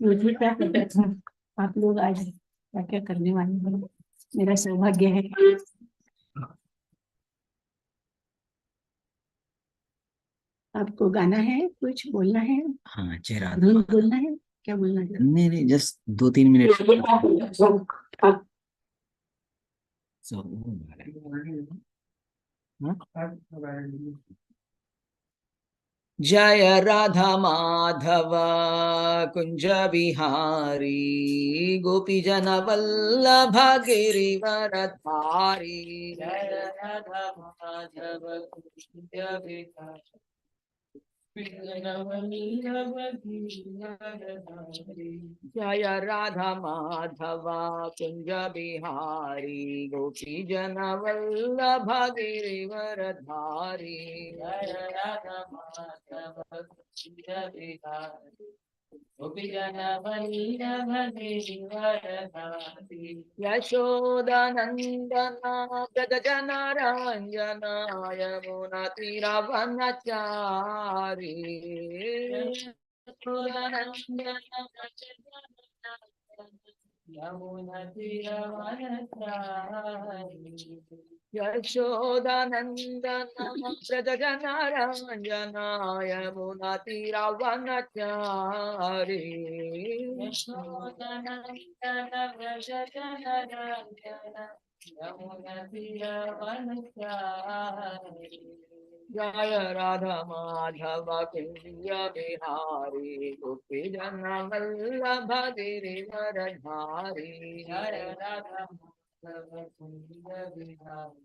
मुझे क्या पता था आप लोग आज क्या क्या करने वाले हैं। मेरा सौभाग्य है। आपको गाना है, कुछ बोलना है, हाँ चेहरा धुन बोलना है, क्या बोलना है? नहीं नहीं, जस्ट 2-3 मिनट। So, जय राधा माधव कुंज बिहारी गोपी जन वल्लभ गिरिवर धारी। जय राधा माधव कुंज बिहारी जय राधा माधव कुंज बिहारी गोपी जन वल्लभ गिरिवर धारी। जय राधा माधव कुंज बिहारी गोपी जन वल्लभ गिरिवर धारी। यशोदानंदन व्रज जन रंजन यमुना तीरवनचारी। यशोदानंदन व्रज जन रंजन यमुना तीरवनचारी। यशोदानंदन व्रज जन रंजन यमुना तीरवनचारी। जय राधा माधव कुंज बिहारी गोपी जन वल्लभ गिरिवर धारी। जय राधा माधव कुंज बिहारी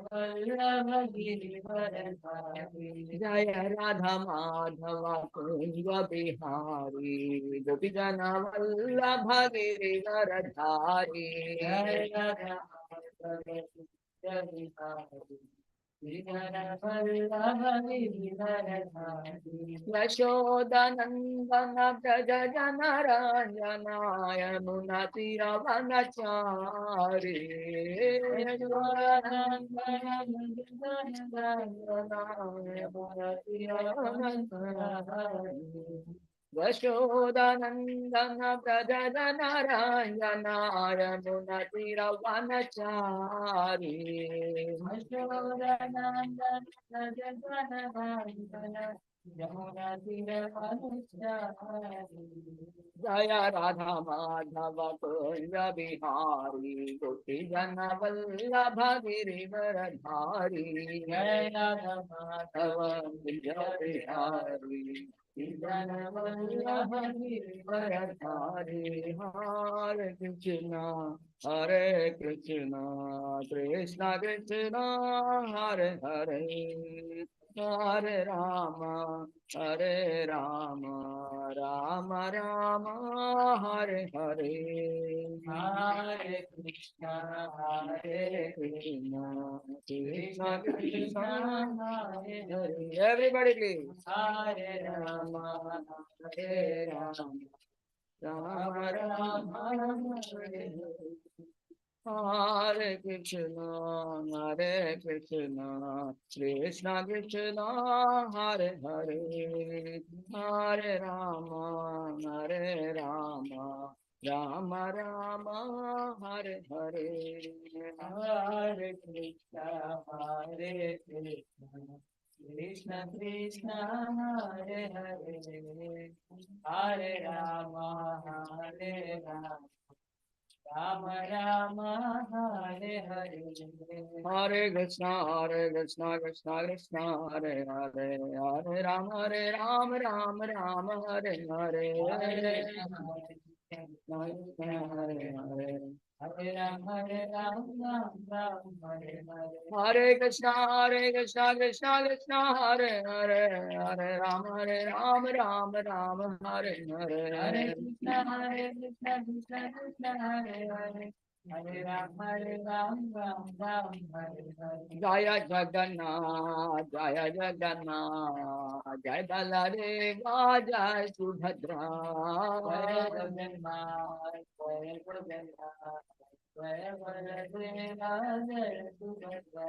वल्लभ गिरिवर धारी। जय राधा माधव कुंज बिहारी गोपी जन वल्लभ गिरिवर धारी। जय राधा माधव कुंज बिहारी यशोदानंदन व्रज जन रंजन यमुना तीरवनचारी। यशोदानंदन व्रज जन रंजन यमुना तीरवनचारी। यशोदानंदन व्रज जन रंजन यमुना तीरवनचारी। जय राधा माधव कुंज बिहारी गोपी जन वल्लभ गिरिवर धारी। जय राधा माधव कुंज बिहारी जन वल्लभ गिरिवर धारी। हरे कृष्णा कृष्ण कृष्ण हरे हरे हरे राम राम राम हरे हरे। हरे कृष्णा कृष्ण कृष्ण हरे हरे। Everybody please. हरे राम राम राम हरे हरे। हरे कृष्ण कृष्ण कृष्ण हरे हरे हरे राम राम राम हरे हरे। हरे कृष्ण कृष्ण कृष्ण हरे हरे हरे राम राम राम हरे हरे। हरे कृष्ण कृष्ण कृष्ण हरे हरे हरे राम राम राम हरे हरे। हरे हरे हरे हरे राम राम हरे हरे। हरे कृष्ण कृष्ण कृष्ण हरे हरे हरे राम राम हरे हरे। हरे कृष्ण कृष्ण कृष्ण हरे हरे हरे राम राम हरे हरे। जय जगन्नाथ जय बलदेवा जय सुभद्रा। जय जगन्नाथ जय बलदेवा जय सुभद्रा।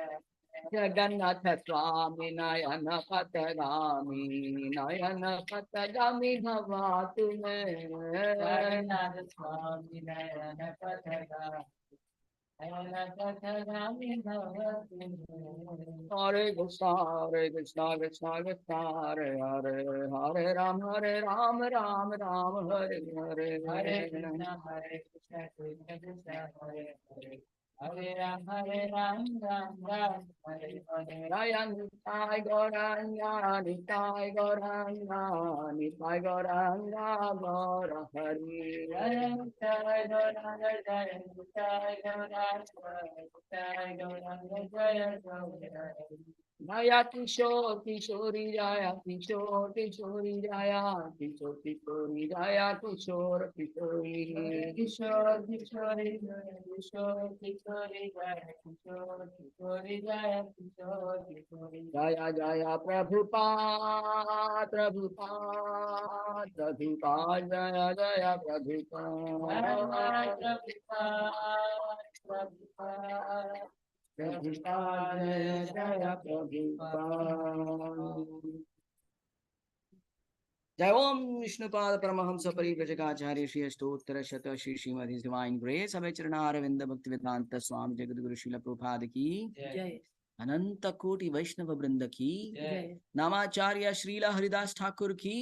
जगन्नाथ स्वामी नयन पथगामी भवा तुम्हें जगन्नाथ स्वामी नयन पथगामी हरे कृष्णा कृष्णा कृष्णा हरे हरे हरे राम राम राम हरे हरे हरे कृष्णा कृष्णा कृष्णा हरे हरे हरे राम राम हरे हरे जय निताय गौरंगा निताय गौरंगा निताय गौरंगा गौर हरि जय निताय गौरंगा जय निताय गौरंगा निताय गौरंगा जय गौर जया किशोर किशोरी जया किशोर किशोरी जया किशोर किशोरी जया किशोर किशोरी किशोर किशोरी किशोर किशोरी जया किशोर किशोरी जया किशोर किशोरी जया जया प्रभुपाद प्रभुपाद प्रभुपाद जया जया प्रभुपाद प्रभुपाद प्रभुपाद जय जय प्रभुपाद जय ओम विष्णुपाद परमहंस परिव्रजकाचार्य श्री अष्टोत्तर शत श्री श्रीमती डिवाइन ग्रेस अभय चरणारविंद भक्ति वेदांत स्वामी जगद्गुरु श्रील प्रभुपाद की जय अनंत कोटि वैष्णव वृंद की जय नामाचार्य श्रीला हरिदास ठाकुर की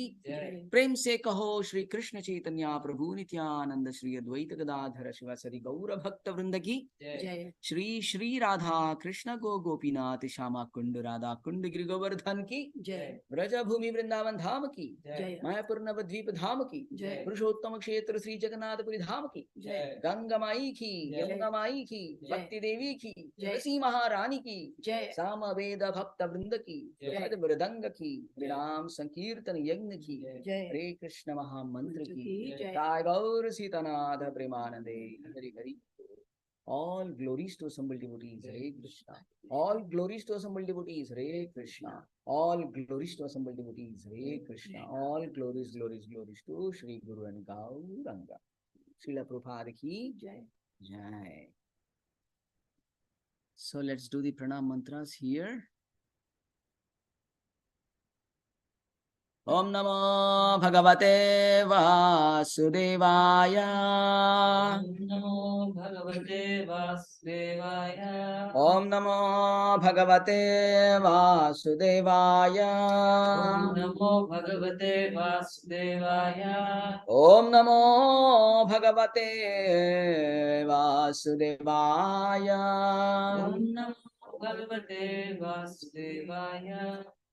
प्रेम से कहो श्री कृष्ण चैतन्य प्रभु नित्यानंद श्री अद्वैत गदाधर शिवासरि गौर भक्त वृंद की जय श्री श्री राधा कृष्ण गोपीनाथ श्यामा कुंड राधा कुंड गिरि गोवर्धन की जय ब्रज भूमि वृंदावन धाम की जय मायापुर नवद्वीप धाम की जय पुरुषोत्तम क्षेत्र श्री जगन्नाथपुरी धाम की जय गंगा माई की यमुना माई की भक्ति देवी की तुलसी महारानी की जय सामवेद भक्त वृंद की भज मृदंग की हरिनाम संकीर्तन यज्ञ की जय हरे कृष्ण महामंत्र की जय जय गौर सीतानाथ प्रेमानंदे Hari Hari all glories to assembled devotees Hare Krishna all glories to assembled devotees Hare Krishna all glories to assembled devotees Hare Krishna all glories to Shri Guru and Gauranga Srila Prabhupada ki jai. So let's do the pranam mantras here. Om Namo Bhagavate Vasudevaya. Om Namo Bhagavate Vasudevaya. Om Namo Bhagavate Vasudevaya. Om Namo Bhagavate Vasudevaya. Om Namo Bhagavate Vasudevaya. Om Namo Bhagavate Vasudevaya.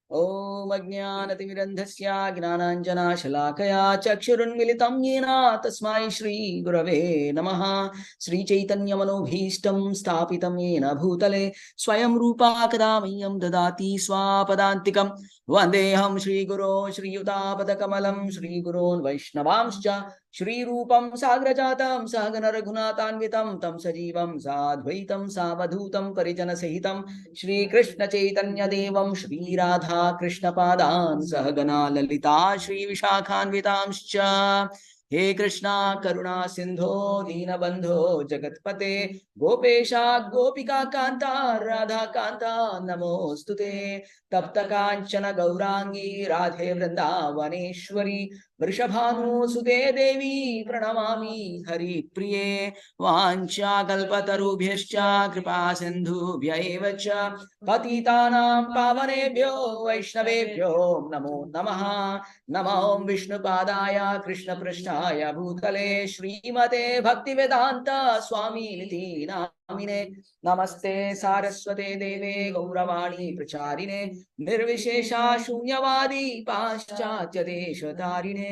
Om Ajnanatimirandhasya Gnananjana-shalakaya Chakshurunmilitam Yena Tasmai Shri Gurave Namaha Shri Chaitanya Manobhishtam Sthapitam Yena Bhutale Swayam Rupa Kadamiyam Dadati Swapadantikam Vandeham Shri Guru Shri Yutapadakamalam Shri Gurun Vaishnavamscha Shri Rupam Sagrajatam Sagana Raghunatanvitam Tam Sajivam Sadvaitam Savadhutam Parijana Sahitam Shri Krishna Chaitanya Devam Shri Radha Krishna Padan Sahagana Lalita Shri Vishakhanvitamscha He Krishna Karuna Sindho Deenabandho Jagatpate Gopesha Gopika Kanta Radha Kanta Namostute Tapta Kanchana Gaurangi Radhe Vrindavaneshwari Vrishabhanu Sude Devi Pranamami Hari Priye Vancha Kalpatarubhyascha Kripa Sindhubhya eva cha Patitanam Pavanebhyo Vaishnavebhyo Namo Namaha Namo Vishnupadaya Krishna Prishnaya Bhutale Srimate Bhaktivedanta Swami Niti Namine Namaste Saraswate Deve Gauravani Pracharine Nirvishesha Shunyavadi Paschatya Deshatarine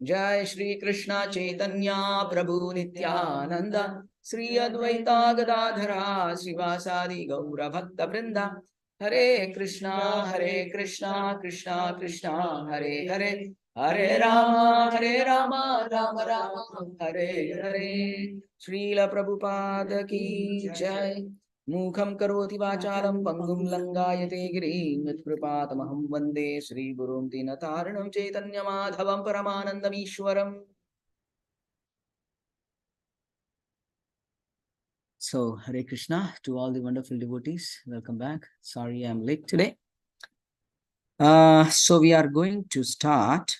Jai Shri Krishna Chaitanya Prabhu Nityananda Shri Advaita Gadadhara Srivasadi Gaura Bhakta Vrinda Hare Krishna Krishna Krishna Hare Hare Hare Rama Rama Rama Hare Hare Srila Prabhupada Ki Jai Mukham karoti vacharam pangum langayate girim yatkripātamaham vande Shri Gurum Dinataranam Chaitanya Madhavam Paramanandam Ishwaram So, Hare Krishna to all the wonderful devotees. Welcome back. Sorry I'm late today. So we are going to start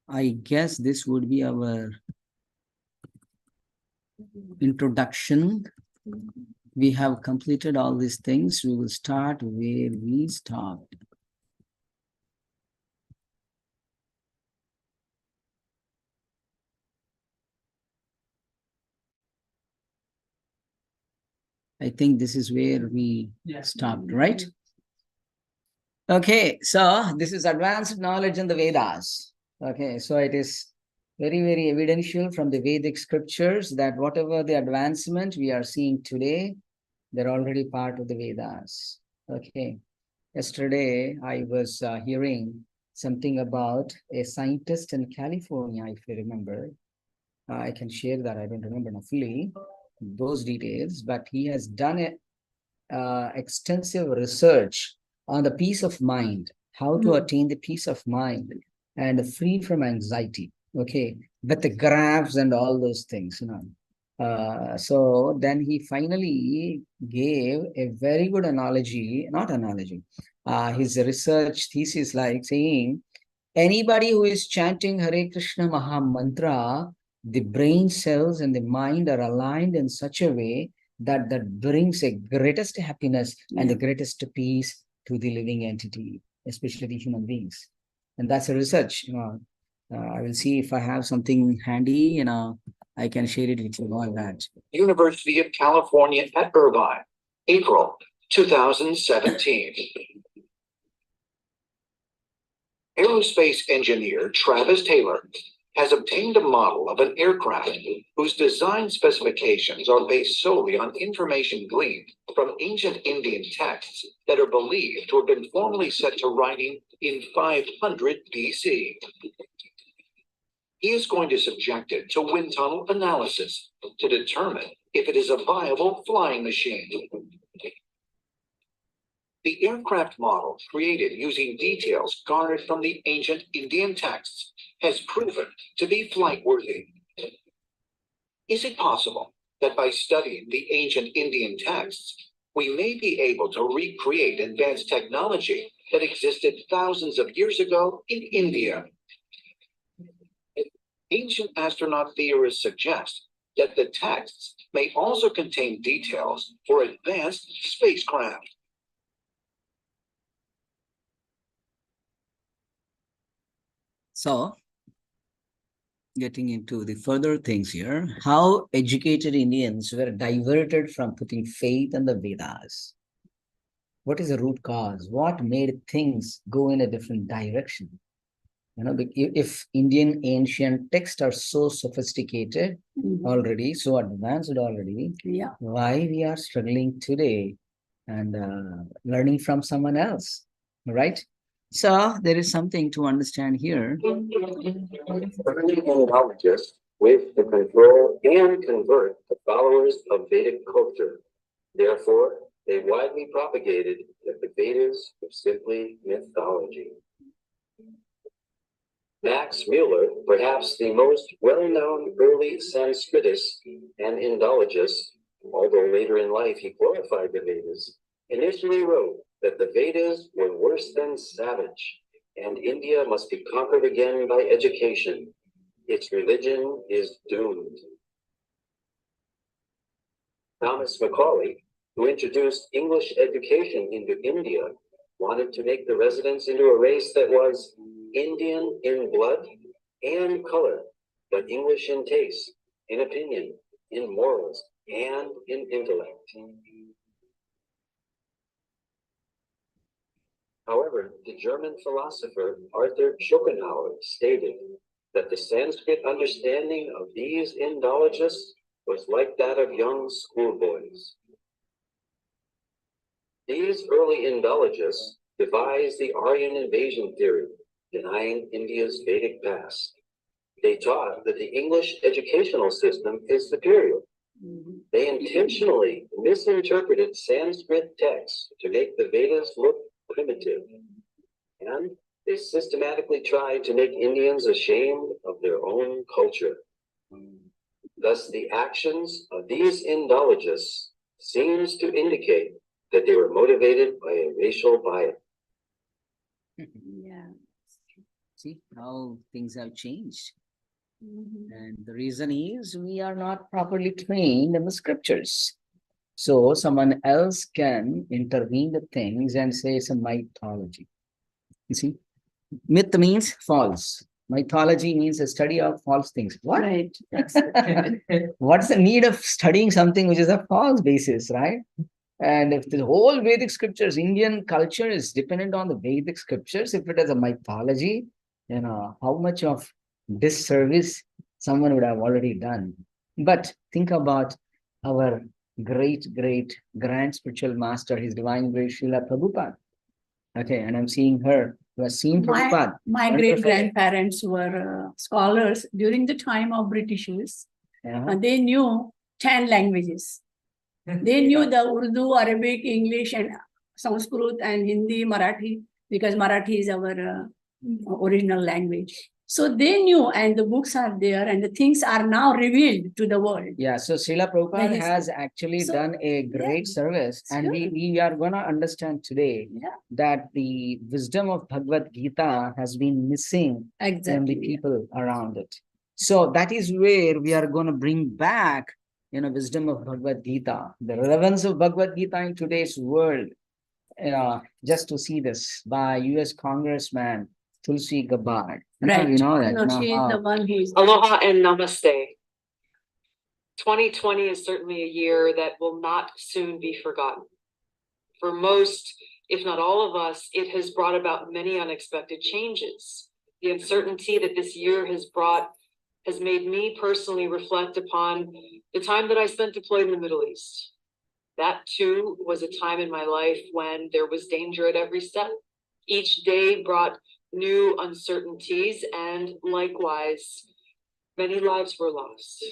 I guess this would be our introduction. We have completed all these things. We will start where we stopped. I think this is where we stopped, right? Okay, so this is advanced knowledge in the Vedas. Okay, so it is very, very evidential from the Vedic scriptures that whatever the advancement we are seeing today, they're already part of the Vedas. Okay, yesterday I was hearing something about a scientist in California, if you remember. I can share that. I don't remember now fully those details, but he has done extensive research on the peace of mind, how to attain the peace of mind and free from anxiety. Okay, with the graphs and all those things, you know. So then he finally gave a very good analogy, not analogy, his research thesis, like saying anybody who is chanting Hare Krishna Maha Mantra, the brain cells and the mind are aligned in such a way that brings a greatest happiness and the greatest peace to the living entity, especially the human beings. And that's a research. You know, I will see if I have something handy. You know, I can share it with you all that. University of California at Irvine, April 2017. Aerospace engineer Travis Taylor has obtained a model of an aircraft whose design specifications are based solely on information gleaned from ancient Indian texts that are believed to have been formally set to writing in 500 BC. He is going to subject it to wind tunnel analysis to determine if it is a viable flying machine. The aircraft model, created using details garnered from the ancient Indian texts, has proven to be flight-worthy. Is it possible that by studying the ancient Indian texts, we may be able to recreate advanced technology that existed thousands of years ago in India? Ancient astronaut theorists suggest that the texts may also contain details for advanced spacecraft. So, getting into the further things here, how educated Indians were diverted from putting faith in the Vedas. What is the root cause? What made things go in a different direction? You know, if Indian ancient texts are so sophisticated already, so advanced already, why we are struggling today and learning from someone else, right? So there is something to understand here. Early Indologists wish to control and convert the followers of Vedic culture. Therefore, they widely propagated that the Vedas were simply mythology. Max Mueller, perhaps the most well-known early Sanskritist and Indologist, although later in life he glorified the Vedas, initially wrote that the Vedas were worse than savage, and India must be conquered again by education. Its religion is doomed. Thomas Macaulay, who introduced English education into India, wanted to make the residents into a race that was Indian in blood and color, but English in taste, in opinion, in morals, and in intellect. However, the German philosopher Arthur Schopenhauer stated that the Sanskrit understanding of these Indologists was like that of young schoolboys. These early Indologists devised the Aryan invasion theory, denying India's Vedic past. They taught that the English educational system is superior. They intentionally misinterpreted Sanskrit texts to make the Vedas look primitive. And they systematically tried to make Indians ashamed of their own own culture. Thus, the actions of these Indologists seems to indicate that they were motivated by a racial bias. Yeah. See how things have changed. Mhm. And the reason is we are not properly trained in the scriptures. So someone else can intervene the things and say it's a mythology. You see, myth means false. Mythology means a study of false things. What? Right. What's the need of studying something which is a false basis, right? And if the whole Vedic scriptures, Indian culture is dependent on the Vedic scriptures, if it is a mythology, how much of disservice someone would have already done. But think about our great, grand spiritual master, His Divine Grace Srila Prabhupada. Okay, and I'm seeing her who has seen Prabhupada. My great grandparents were scholars during the time of Britishers. Yeah. They knew 10 languages. They knew the Urdu, Arabic, English, and Sanskrit, and Hindi, Marathi, because Marathi is our original language. So they knew, and the books are there, and the things are now revealed to the world. Yeah, so Srila Prabhupada has actually done a great service, and we are going to understand today that the wisdom of Bhagavad Gita has been missing in the people around it. So that is where we are going to bring back, wisdom of Bhagavad Gita, the relevance of Bhagavad Gita in today's world. Just to see this by U.S. Congressman Tulsi Gabbard. Right. You know that. No, she is the one who is. Aloha and namaste. 2020 is certainly a year that will not soon be forgotten. For most, if not all of us, it has brought about many unexpected changes. The uncertainty that this year has brought has made me personally reflect upon the time that I spent deployed in the Middle East. That too was a time in my life when there was danger at every step. Each day brought new uncertainties, and likewise, many lives were lost.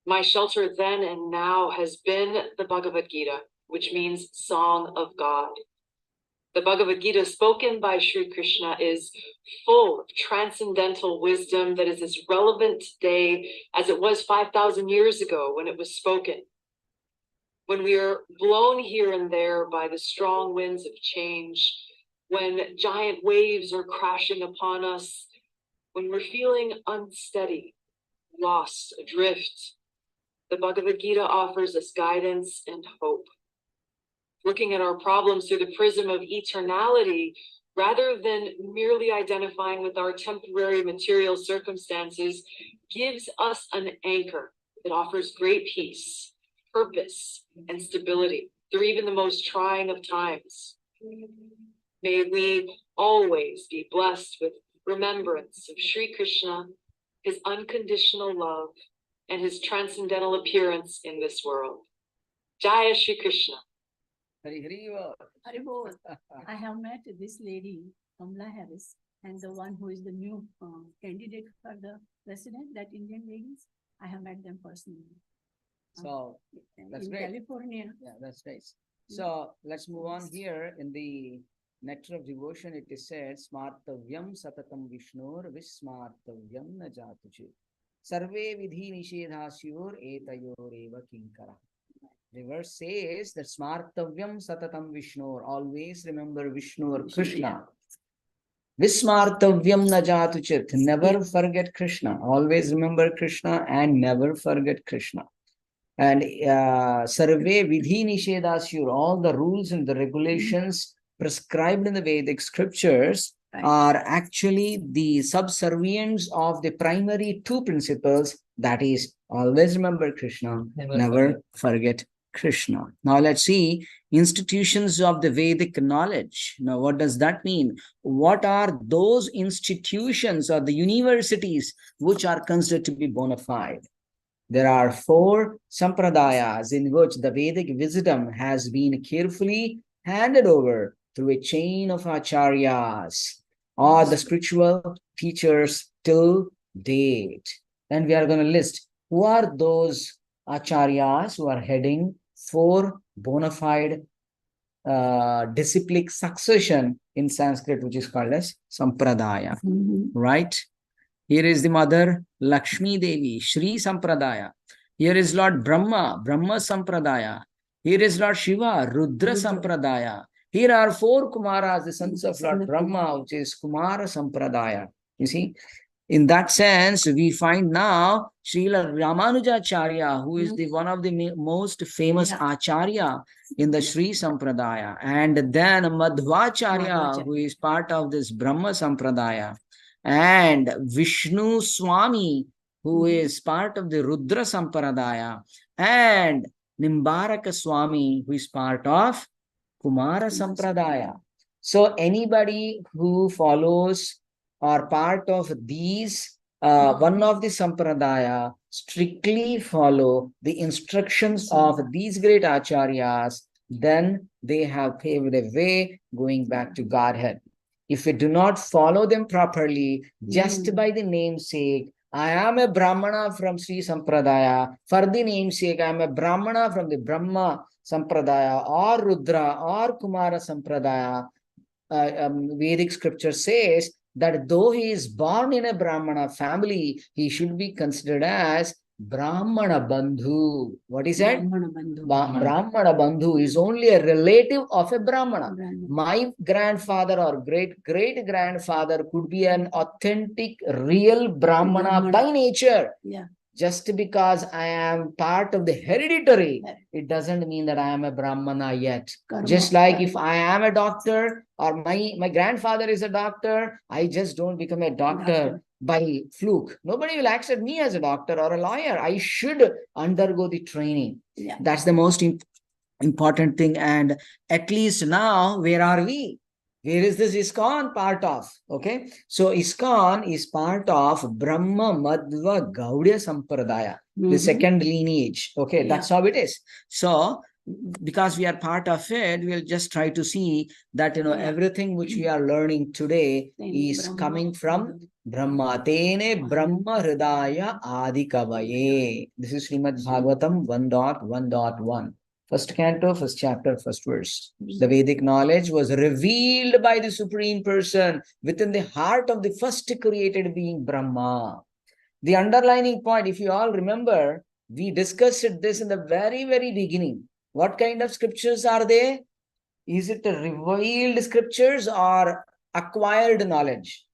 My shelter then and now has been the Bhagavad Gita, which means Song of God. The Bhagavad Gita spoken by Sri Krishna is full of transcendental wisdom that is as relevant today as it was 5,000 years ago when it was spoken. When we are blown here and there by the strong winds of change, when giant waves are crashing upon us, when we're feeling unsteady, lost, adrift, the Bhagavad Gita offers us guidance and hope. Looking at our problems through the prism of eternality, rather than merely identifying with our temporary material circumstances, gives us an anchor that offers great peace, purpose, and stability through even the most trying of times. May we always be blessed with remembrance of Sri Krishna, his unconditional love, and his transcendental appearance in this world. Jaya Shri Krishna. Hari Haribol. I have met this lady, Kamala Harris, and the one who is the new candidate for the president, that Indian ladies. I have met them personally. So that's in great. California. Yeah, that's nice. So let's move on here. In the Nectar of Devotion, it is said, Smartavyam satatam Vishnur Vismartavyam na jatuchu. Sarve vidhi nishedhasyur etayoreva kinkara. The verse says that Smartavyam satatam Vishnur. Always remember Vishnu or Krishna. Vismartavyam na jatuchit. Never forget Krishna. Always remember Krishna and never forget Krishna. And Sarve Vidhi Nishedhasyur, all the rules and the regulations prescribed in the Vedic scriptures are actually the subservients of the primary two principles, that is, always remember Krishna, never forget Krishna. Now let's see institutions of the Vedic knowledge. Now what does that mean? What are those institutions or the universities which are considered to be bona fide? There are 4 sampradayas in which the Vedic wisdom has been carefully handed over through a chain of acharyas or the spiritual teachers till date. And we are going to list who are those acharyas who are heading 4 bona fide disciplic succession in Sanskrit, which is called as sampradaya, right? Here is the mother Lakshmi Devi, Shri Sampradaya. Here is Lord Brahma, Brahma Sampradaya. Here is Lord Shiva, Rudra Sampradaya. Here are 4 Kumaras, the sons of Lord Brahma, which is Kumara Sampradaya. You see, in that sense, we find now Srila Ramanujacharya, who is the one of the most famous Acharya in the Sri Sampradaya, and then Madhvacharya, who is part of this Brahma Sampradaya, and Vishnu Swami, who is part of the Rudra Sampradaya, and Nimbaraka Swami, who is part of Kumara Sampradaya. So anybody who follows or part of these, one of the Sampradaya, strictly follow the instructions of these great Acharyas, then they have paved a way going back to Godhead. If we do not follow them properly, just by the namesake, I am a Brahmana from Sri Sampradaya, for the namesake, I am a Brahmana from the Brahma Sampradaya or Rudra or Kumara Sampradaya, Vedic scripture says that though he is born in a Brahmana family, he should be considered as Brahmana Bandhu. What is that? Brahmana Bandhu. Brahmana Bandhu is only a relative of a Brahmana. My grandfather or great-great-grandfather could be an authentic, real Brahmana by nature. Yeah. Just because I am part of the hereditary, it doesn't mean that I am a Brahmana yet. Karma. Just like if I am a doctor or my grandfather is a doctor, I just don't become a doctor by fluke. Nobody will accept me as a doctor or a lawyer. I should undergo the training. Yeah. That's the most important thing. And at least now, where are we? Where is this ISKCON part of? Okay. So ISKCON is part of Brahma Madhva Gaudiya Sampradaya, the second lineage. Okay. That's how it is. So because we are part of it, we'll just try to see that, everything which we are learning today is coming from Brahma. Tene Brahma Hridaya Adi Kavaye. This is Srimad Bhagavatam 1.1.1. First canto, first chapter, first verse. The Vedic knowledge was revealed by the Supreme Person within the heart of the first created being, Brahma. The underlining point, if you all remember, we discussed this in the very, very beginning. What kind of scriptures are they? Is it revealed scriptures or acquired knowledge?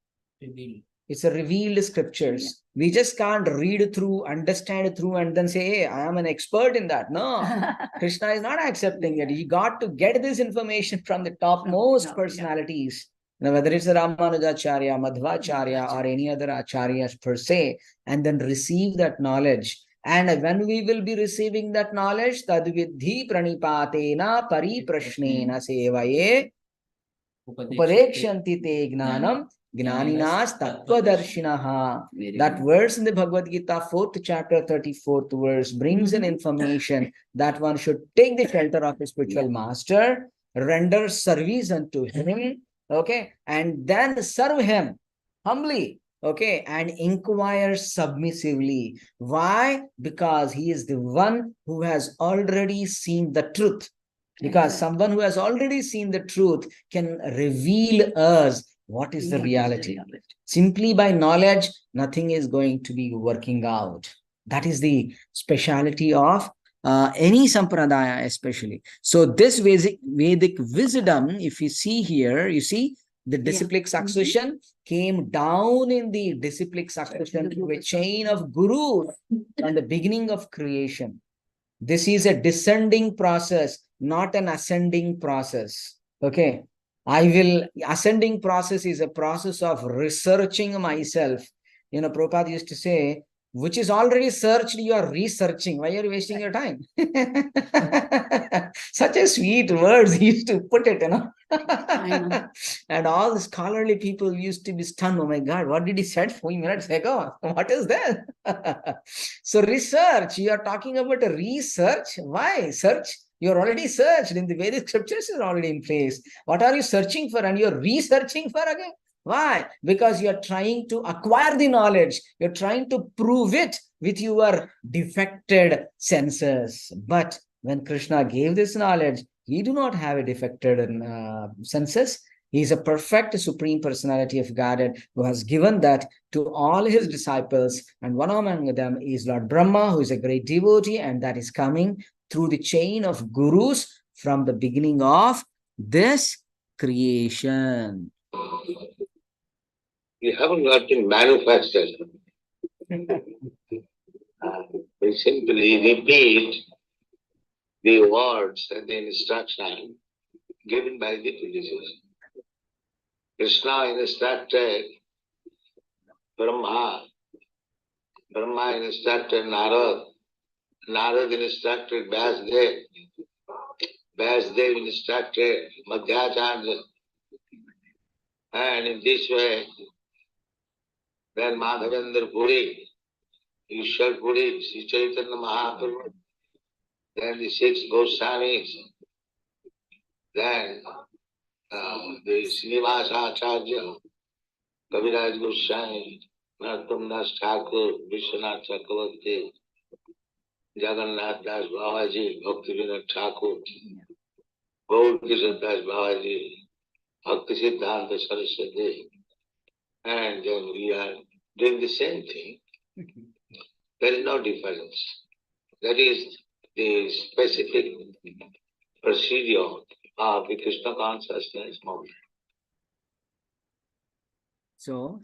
Revealed. It's a revealed scriptures. Yeah. We just can't read through, understand through, and then say, hey, I am an expert in that. No, Krishna is not accepting it. You got to get this information from the topmost personalities. Now, whether it's a Ramanujacharya, Madhvacharya, or any other acharyas per se, and then receive that knowledge. And when we will be receiving that knowledge, tadvidhi pranipatena pariprashnena sevaye upadekshanti te gnanam Gnaninas Tattvadarshinaha. That verse in the Bhagavad Gita, 4th chapter, 34th verse, brings an information that one should take the shelter of a spiritual master, render service unto him, okay, and then serve him humbly, okay, and inquire submissively. Why? Because he is the one who has already seen the truth. Because someone who has already seen the truth can reveal us what is the reality. Simply by knowledge, nothing is going to be working out. That is the speciality of any sampradaya especially. So this Vedic wisdom, if you see here, you see the disciplic succession came down in the disciplic succession through a chain of gurus from the beginning of creation. This is a descending process, not an ascending process. Okay. Ascending process is a process of researching myself. Prabhupada used to say, which is already searched, you are researching. Why are you wasting your time? Such a sweet words he used to put it, I know. And all the scholarly people used to be stunned. Oh my God, what did he say 4 minutes ago? What is that? So research, you are talking about a research. Why search? You're already searched in the Vedic scriptures is already in place. What are you searching for? And you're researching for again? Why? Because you're trying to acquire the knowledge. You're trying to prove it with your defected senses. But when Krishna gave this knowledge, we do not have a defected senses. He is a perfect Supreme Personality of Godhead who has given that to all his disciples. And one among them is Lord Brahma, who is a great devotee, and that is coming through the chain of gurus from the beginning of this creation. You haven't got to manufacture. We simply repeat the words and the instruction given by the predecessor. Krishna instructed Brahma, Brahma instructed Narad, Narad instructed Vyasdev, Vyasdev instructed Madhyacharya, and in this way, then Madhavendra Puri, Ishwar Puri, Sri Chaitanya Mahaprabhu, then the six Goswamis, then the Srinivasa Acharya, Kaviraj Goswami, Narottam Das Thakur, Vishwanath Chakravarti, Jagannath Das Babaji, Bhakti Vinod Thakur, Gaur Kishore Das Babaji, Bhakti Siddhanta Saraswati, and then we are doing the same thing. There is no difference. That is the specific procedure of the Krishna consciousness movement. So,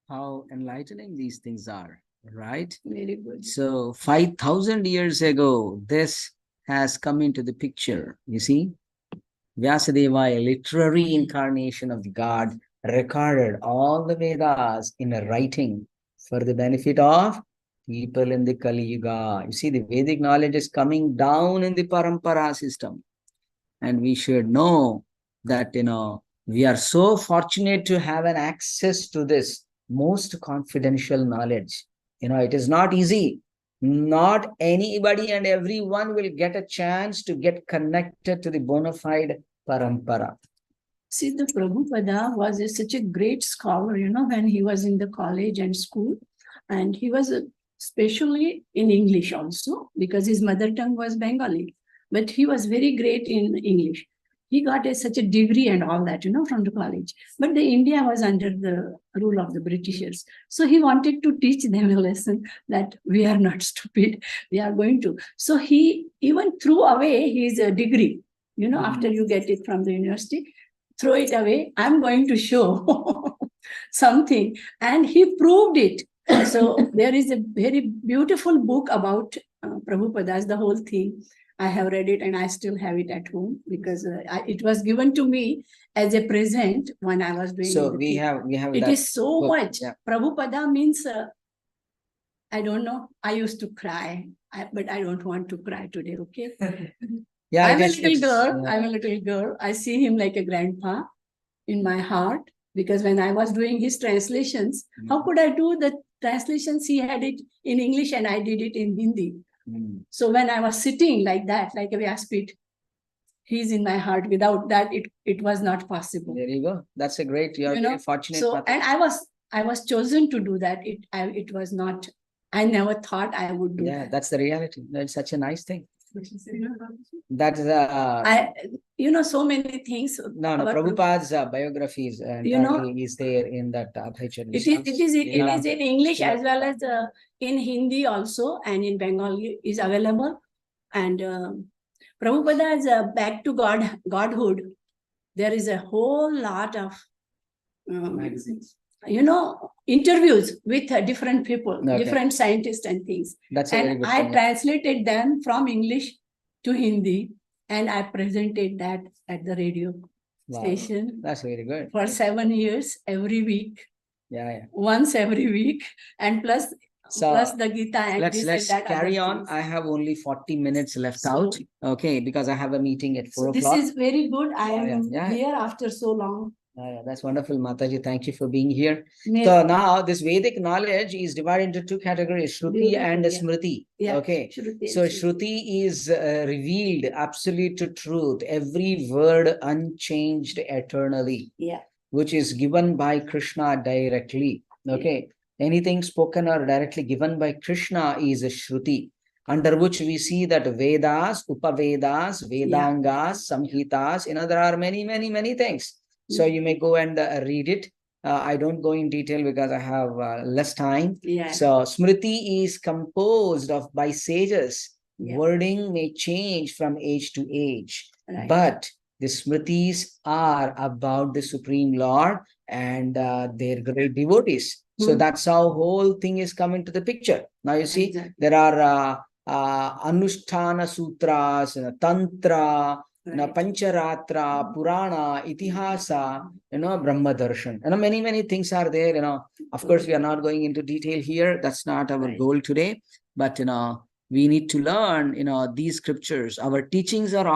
how enlightening these things are, right? Very good. So 5,000 years ago, this has come into the picture. You see, Vyasadeva, a literary incarnation of God, recorded all the Vedas in a writing for the benefit of people in the Kali Yuga. You see, the Vedic knowledge is coming down in the Parampara system. And we should know that, we are so fortunate to have an access to this most confidential knowledge. It is not easy. Not anybody and everyone will get a chance to get connected to the bona fide Parampara. See, the Prabhupada was such a great scholar, when he was in the college and school. And he was especially in English also, because his mother tongue was Bengali. But he was very great in English. He got such a degree and all that, from the college. But the India was under the rule of the Britishers. So he wanted to teach them a lesson that we are not stupid. We are going to. So he even threw away his degree, after you get it from the university, throw it away. I'm going to show something. And he proved it. So there is a very beautiful book about Prabhupada's, the whole thing. I have read it and I still have it at home because it was given to me as a present when I was doing it. So we have It is so book, much. yeah. Prabhupada means, I don't know, I used to cry, but I don't want to cry today, okay? Yeah, I'm it a is- little it's- girl. yeah. I'm a little girl. I see him like a grandpa in my heart because when I was doing his translations, how could I do the translations? He had it in English and I did it in Hindi. So when I was sitting like that, like a Vyaspit, he's in my heart. Without that, it was not possible. There you go. That's a great, you're very fortunate. So, Mataji. and I was chosen to do that. It was not, I never thought I would do Yeah, that. that's the reality. That's such a nice thing. That is so many things. no, our- Prabhupada's biographies entirely is there in that Abhay It is in English as well as in Hindi also, and in Bengali is available. And Prabhupada's back to Godhood. There is a whole lot of interviews with different people, Okay. different scientists and things. That's a very And good I thing. translated them from English to Hindi, and I presented that at the radio Wow. station That's very good. for 7 years, every week, Yeah. once every week, and plus So the Gita and let's this and that carry other on. things. I have only 40 minutes left So- out. Okay, because I have a meeting at 4 So this o'clock. is very good. I am Yeah. here after so long. That's wonderful, Mataji. Thank you for being here. May- So now this Vedic knowledge is divided into two categories, Shruti Beautiful, and yeah. Smriti. Yeah, Okay. Shruti So and Smriti. Shruti is revealed absolute truth, every word unchanged eternally, Yeah. which is given by Krishna directly. Okay. Anything spoken or directly given by Krishna is a Shruti, under which we see that Vedas, Upavedas, Vedangas, Samhitas, there are many, many, many things. So you may go and read it. I don't go in detail because I have less time. Yeah. So Smriti is composed of by sages. Yeah. Wording may change from age to age, Right. but the Smritis are about the Supreme Lord and their great devotees. So Hmm. that's how whole thing is coming to the picture. Now you see, Exactly. there are Anushtana Sutras, Tantra, Right. Pancharatra, Purana, Itihasa, Brahma Darshan. Many things are there. Of course, we are not going into detail here. That's not our Right. goal today. But, we need to learn, these scriptures. Our teachings are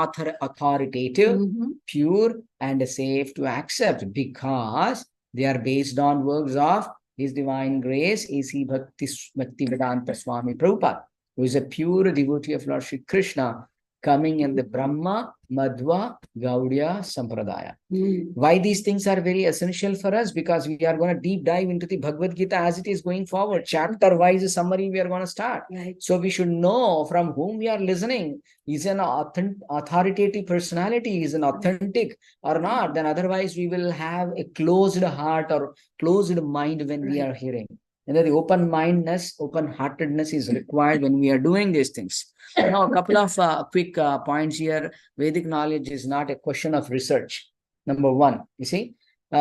authoritative, Mhm. pure, and safe to accept because they are based on works of His Divine Grace, A.C. Bhaktivedanta Swami Prabhupada, who is a pure devotee of Lord Shri Krishna, coming in the Brahma, Madhva, Gaudiya Sampradaya. Hmm. Why these things are very essential for us? Because we are going to deep dive into the Bhagavad Gita as it is going forward. Chapter-wise summary we are going to start. Right. So we should know from whom we are listening. Is an authoritative personality, is an authentic or not? Then otherwise we will have a closed heart or closed mind when we Right. are hearing. The open-mindedness, open-heartedness is required when we are doing these things. Now, a couple of quick points here. Vedic knowledge is not a question of research. Number one, you see,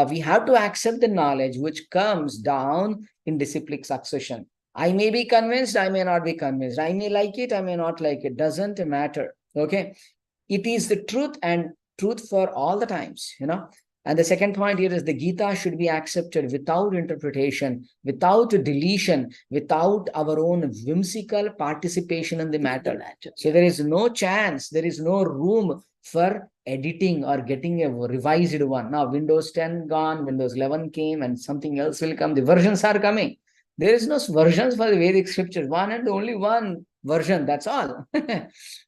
we have to accept the knowledge which comes down in disciplic succession. I may be convinced, I may not be convinced. I may like it, I may not like it. Doesn't matter. Okay. It is the truth and truth for all the times, And the second point here is the Gita should be accepted without interpretation, without deletion, without our own whimsical participation in the matter. So there is no chance, there is no room for editing or getting a revised one. Now, Windows 10 gone, Windows 11 came, and something else will come. The versions are coming. There is no versions for the Vedic scriptures. One and only one version, that's all.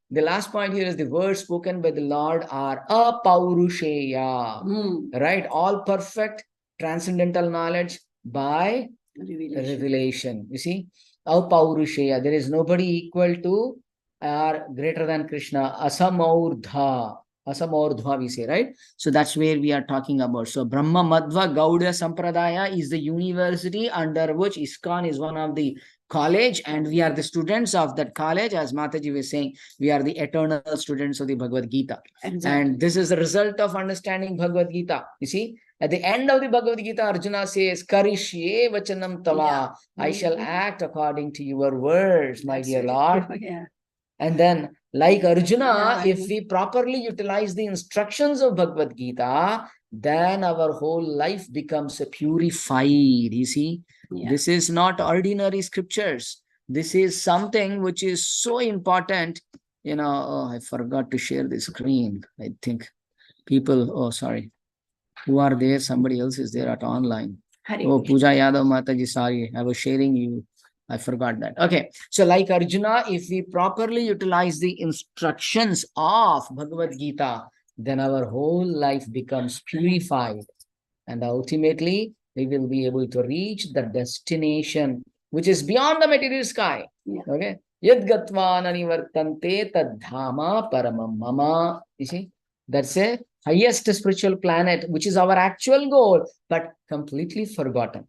The last point here is the words spoken by the Lord are apaurushaya, right? All perfect transcendental knowledge by revelation. You see, apaurushaya. There is nobody equal to or greater than Krishna. Asamurdha. Asamurdha we say, right? So that's where we are talking about. So Brahma Madhva Gaudiya Sampradaya is the university under which ISKCON is one of the college, and we are the students of that college. As Mataji was saying, we are the eternal students of the Bhagavad Gita. Exactly. And this is the result of understanding Bhagavad Gita. You see, at the end of the Bhagavad Gita, Arjuna says, Karishye vachanam tava. I shall act according to your words, my dear Lord. Yeah. And then, like Arjuna, if we properly utilize the instructions of Bhagavad Gita, then our whole life becomes purified. You see, this is not ordinary scriptures. This is something which is so important. Oh, I forgot to share the screen. I think people, sorry, who are there? Somebody else is there at online. Oh, Pooja Yadav Mataji, sorry, I was sharing you. I forgot that. Okay. So like Arjuna, if we properly utilize the instructions of Bhagavad Gita, then our whole life becomes purified. And ultimately, we will be able to reach the destination, which is beyond the material sky. Okay. Yad gatva nanivartante tad dhama paramam mama. You see, that's a highest spiritual planet, which is our actual goal, but completely forgotten.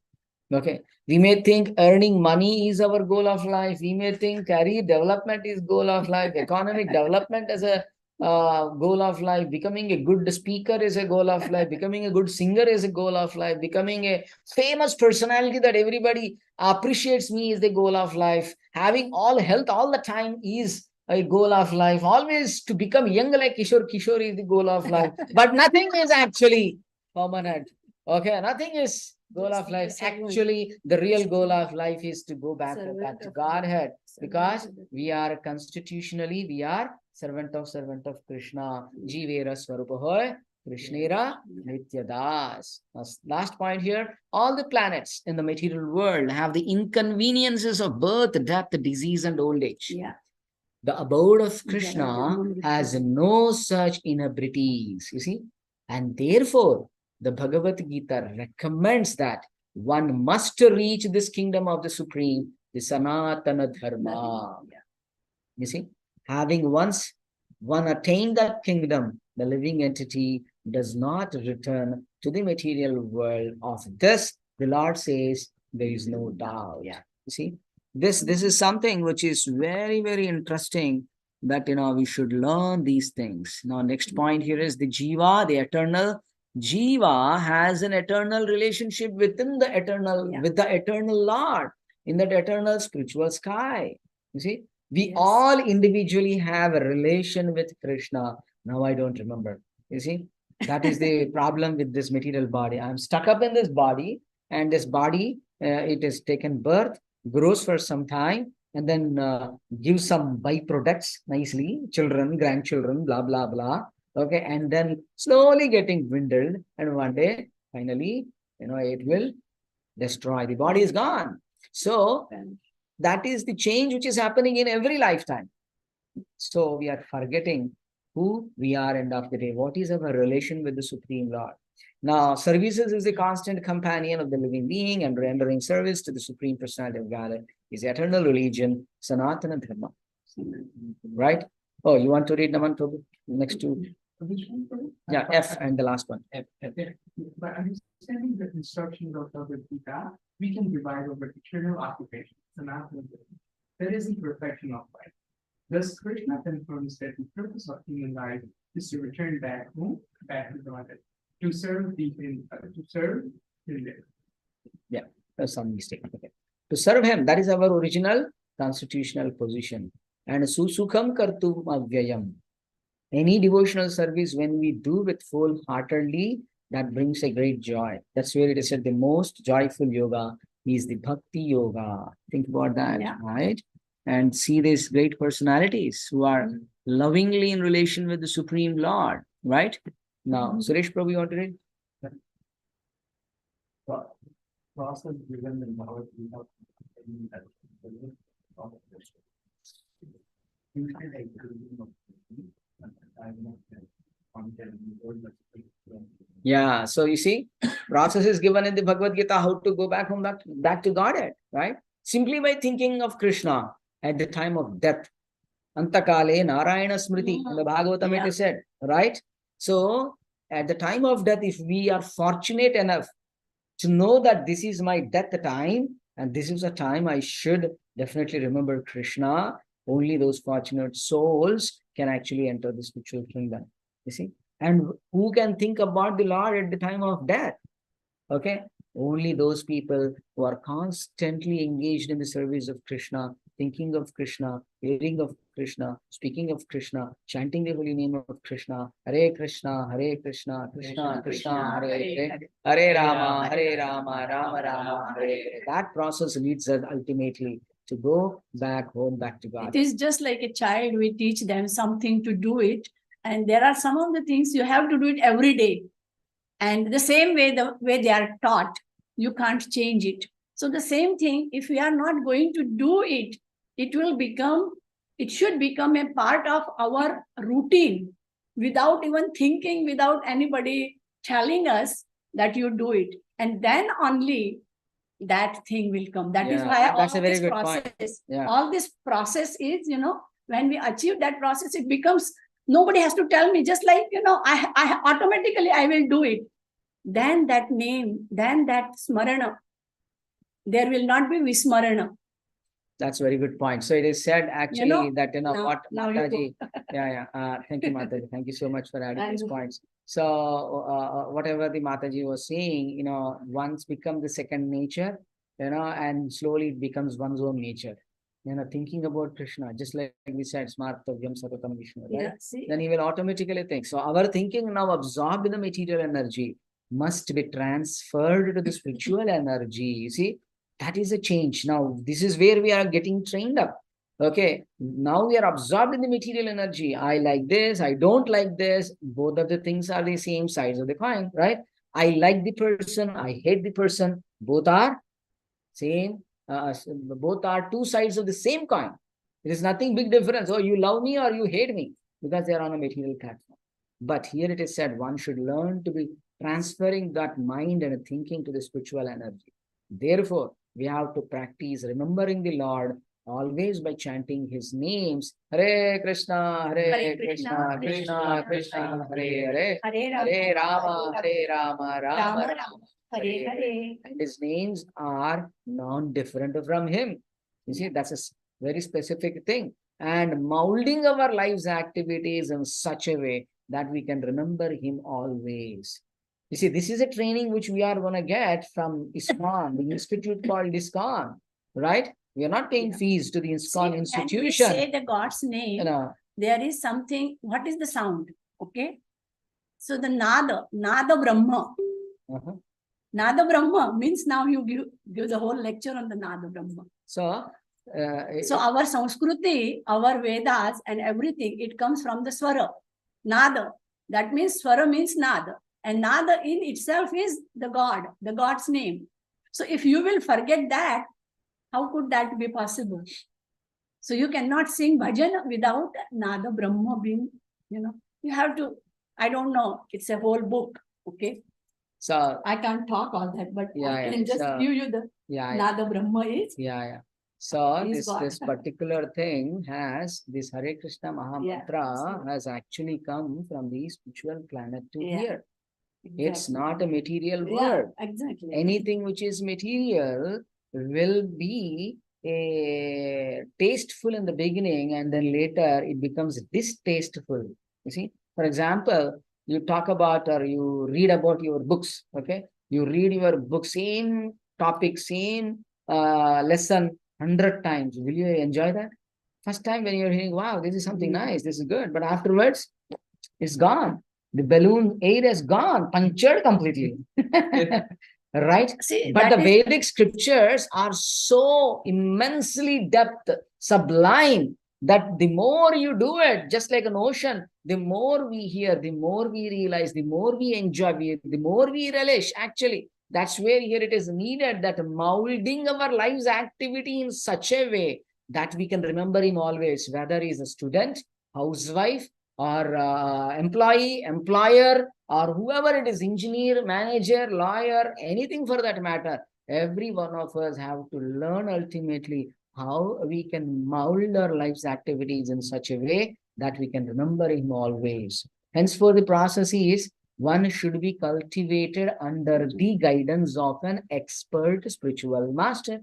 Okay. We may think earning money is our goal of life. We may think career development is goal of life. Economic development as a goal of life. Becoming a good speaker is a goal of life. Becoming a good singer is a goal of life. Becoming a famous personality that everybody appreciates me is the goal of life. Having all health all the time is a goal of life. Always to become young like Kishore. Kishore is the goal of life. But nothing is actually permanent. Okay, nothing is goal of life. Actually, the real goal of life is to go back to Godhead, because we are constitutionally, we are servant of Krishna. Jivera Swarupahoy, Krishnera Nityadas. Last point here, all the planets in the material world have the inconveniences of birth, death, disease, and old age. Yeah. The abode of Krishna has no such inabilities, you see, and therefore the Bhagavad Gita recommends that one must reach this kingdom of the Supreme, the Sanatana Dharma. You see, having once one attained that kingdom, the living entity does not return to the material world. Of this, the Lord says there is no doubt. Yeah. You see, this is something which is very, very interesting, that we should learn these things. Now, next point here is the Jiva, the eternal. Jiva has an eternal relationship within the eternal, Yeah. with the eternal Lord, in that eternal spiritual sky. You see, we Yes. all individually have a relation with Krishna. Now I don't remember. You see, that is the problem with this material body. I'm stuck up in this body, and this body, it has taken birth, grows for some time, and then gives some byproducts nicely, children, grandchildren, blah, blah, blah. Okay, and then slowly getting dwindled, and one day, finally, it will destroy. The body is gone. So that is the change which is happening in every lifetime. So we are forgetting who we are end of the day. What is our relation with the Supreme Lord? Now, services is a constant companion of the living being, and rendering service to the Supreme Personality of Godhead is eternal religion, Sanatana Dharma. Right? Oh, you want to read Naman Prabhu? Next to yeah, F and the last one. F. By understanding the instructions of Bhagavad Gita, we can divide over eternal occupation, Sanatana Dharma. That is the perfection of life. Thus, Krishna confirms that the purpose of human life is to return back home, back to Godhead, to serve Him. Yeah, there's some mistake. Okay. To serve Him, that is our original constitutional position. And susukham kartum avyayam. Any devotional service, when we do with full-heartedly, that brings a great joy. That's where it is said the most joyful yoga is the bhakti yoga. Think about that, Yeah. right? And see these great personalities who are lovingly in relation with the Supreme Lord, right? Now, Suresh Prabhu, you want to read? Process given in Bhagavad Gita. Yeah, so you see, process is given in the Bhagavad Gita how to go back home, back to Godhead, right? Simply by thinking of Krishna at the time of death. Antakale Narayana Smriti, in the Bhagavatam it is said, right? So, at the time of death, if we are fortunate enough to know that this is my death time, and this is a time I should definitely remember Krishna, only those fortunate souls can actually enter the spiritual kingdom. You see? And who can think about the Lord at the time of death? Okay? Only those people who are constantly engaged in the service of Krishna, thinking of Krishna, hearing of Krishna, speaking of Krishna, chanting the holy name of Krishna, Hare Krishna, Krishna Krishna, Hare Hare, Hare Rama, Rama Rama, Hare Hare. That process leads us ultimately to go back home, back to God. It is just like a child, we teach them something to do it. And there are some of the things you have to do it every day. And the same way, the way they are taught, you can't change it. So the same thing, if we are not going to do it, it should become a part of our routine without even thinking, without anybody telling us that you do it. And then only that thing will come. That is why that's all a very this good process, point. Yeah. all this process is, when we achieve that process, it becomes, nobody has to tell me, just like, I automatically, I will do it. Then that name, then that smarana, there will not be vismarana. That's a very good point. So it is said actually that, what now you Mataji, thank you, Mataji. Thank you so much for adding these points. So whatever the Mataji was saying, once become the second nature, and slowly it becomes one's own nature. Thinking about Krishna, just like we said, Smartavyam Satatam Vishnu, right? Yeah, Then he will automatically think. So our thinking now absorbed in the material energy must be transferred to the spiritual energy. You see, that is a change. Now, this is where we are getting trained up. Okay, now we are absorbed in the material energy. I like this, I don't like this. Both of the things are the same sides of the coin, right? I like the person, I hate the person. Both are same. Both are two sides of the same coin. There is nothing big difference. Oh, you love me or you hate me, because they are on a material platform. But here it is said one should learn to be transferring that mind and thinking to the spiritual energy. Therefore, we have to practice remembering the Lord always by chanting his names. Hare Krishna, Hare Krishna, Krishna Krishna, Hare Hare, Hare Rama, Hare Rama, Rama Rama, Hare Hare. And his names are non-different from him. You see, that's a very specific thing. And molding our lives activities in such a way that we can remember him always. You see, this is a training which we are going to get from ISKCON, the institute called ISKCON, right? We are not paying fees to the ISKCON See, institution. when we say the God's name, You know, there is something. What is the sound? Okay. So the Nada Brahma. uh-huh. Nada Brahma means now you give the whole lecture on the Nada Brahma. So Our Sanskriti, our Vedas and everything, it comes from the Swara. Nada. That means Swara means Nada. And Nada in itself is the God, the God's name. So if you will forget that, how could that be possible? So you cannot sing bhajan without Nada Brahma being, you have to, I don't know, it's a whole book, okay? so I can't talk all that, but Yeah, I yeah, can just so- give you the Nada Brahma is. yeah. So He's God. this particular thing has this Hare Krishna Mahamantra has actually come from the spiritual planet to here. It's not a material word. Exactly. Anything which is material will be tasteful in the beginning, and then later it becomes distasteful. You see, for example, you talk about or you read about your books. Okay, you read your book, same topic, same lesson 100 times. Will you enjoy that? First time when you're hearing, wow, this is something nice, this is good, but afterwards it's gone. The balloon air is gone, punctured completely. Right? See, But the that is- Vedic scriptures are so immensely depth, sublime, that the more you do it, just like an ocean, the more we hear, the more we realize, the more we enjoy, the more we relish. Actually, that's where here it is needed, that molding our lives activity in such a way that we can remember him always, whether he's a student, housewife, or employee, employer, or whoever it is, engineer, manager, lawyer, anything for that matter. Every one of us have to learn ultimately how we can mold our life's activities in such a way that we can remember him always. Henceforth, the process is one should be cultivated under the guidance of an expert spiritual master.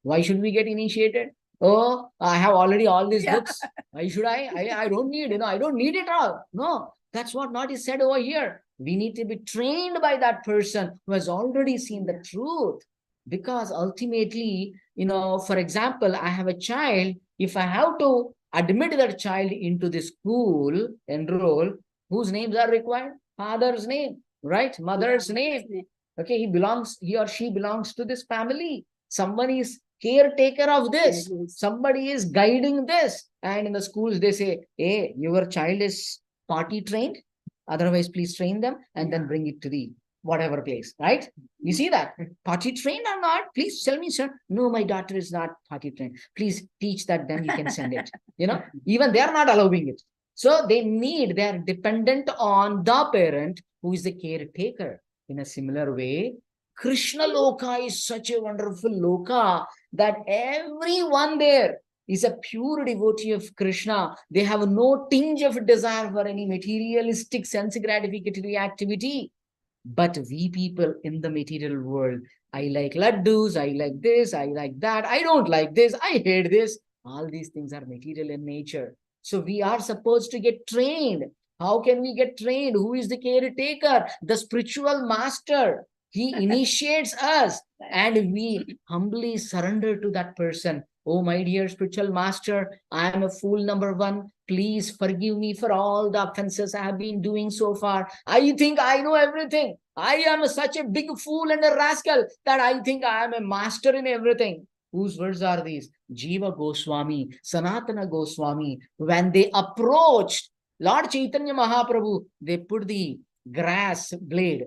Why should we get initiated? Oh, I have already all these books. Why should I don't need, I don't need it all. No, that's what not is said over here. We need to be trained by that person who has already seen the truth. Because ultimately, for example, I have a child. If I have to admit that child into the school, enroll, whose names are required? Father's name, right? Mother's name. Okay, he or she belongs to this family. Someone is caretaker of this. Somebody is guiding this. And in the schools, they say, hey, your child is potty trained. Otherwise, please train them and then bring it to the whatever place, right? You see that? Potty trained or not? Please tell me, sir. No, my daughter is not potty trained. Please teach that, then you can send it. Even they are not allowing it. So they are dependent on the parent who is the caretaker. In a similar way, Krishna Loka is such a wonderful Loka that everyone there is a pure devotee of Krishna. They have no tinge of desire for any materialistic sense gratificatory activity. But we people in the material world, I like laddus, I like this, I like that, I don't like this, I hate this. All these things are material in nature. So we are supposed to get trained. How can we get trained? Who is the caretaker? The spiritual master. He initiates us and we humbly surrender to that person. Oh, my dear spiritual master, I am a fool number one. Please forgive me for all the offenses I have been doing so far. I think I know everything. I am such a big fool and a rascal that I think I am a master in everything. Whose words are these? Jiva Goswami, Sanatana Goswami. When they approached Lord Chaitanya Mahaprabhu, they put the grass blade,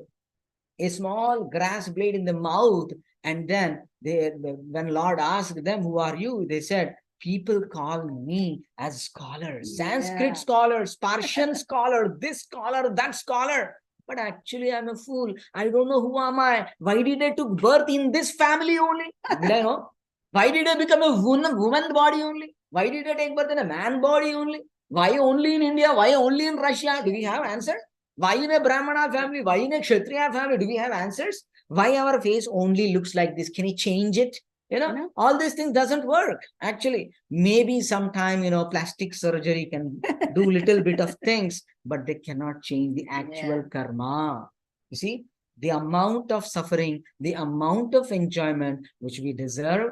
a small grass blade in the mouth. And then when Lord asked them, who are you? They said, people call me as scholars, Sanskrit scholars, Persian scholar, this scholar, that scholar. But actually, I'm a fool. I don't know who am I. Why did I took birth in this family only? Did I know? Why did I become a woman body only? Why did I take birth in a man body only? Why only in India? Why only in Russia? Do we have answer? Why in a Brahmana family? Why in a Kshatriya family? Do we have answers? Why our face only looks like this? Can you change it? No. All these things doesn't work. Actually, maybe sometime, plastic surgery can do little bit of things, but they cannot change the actual karma. You see, the amount of suffering, the amount of enjoyment which we deserve,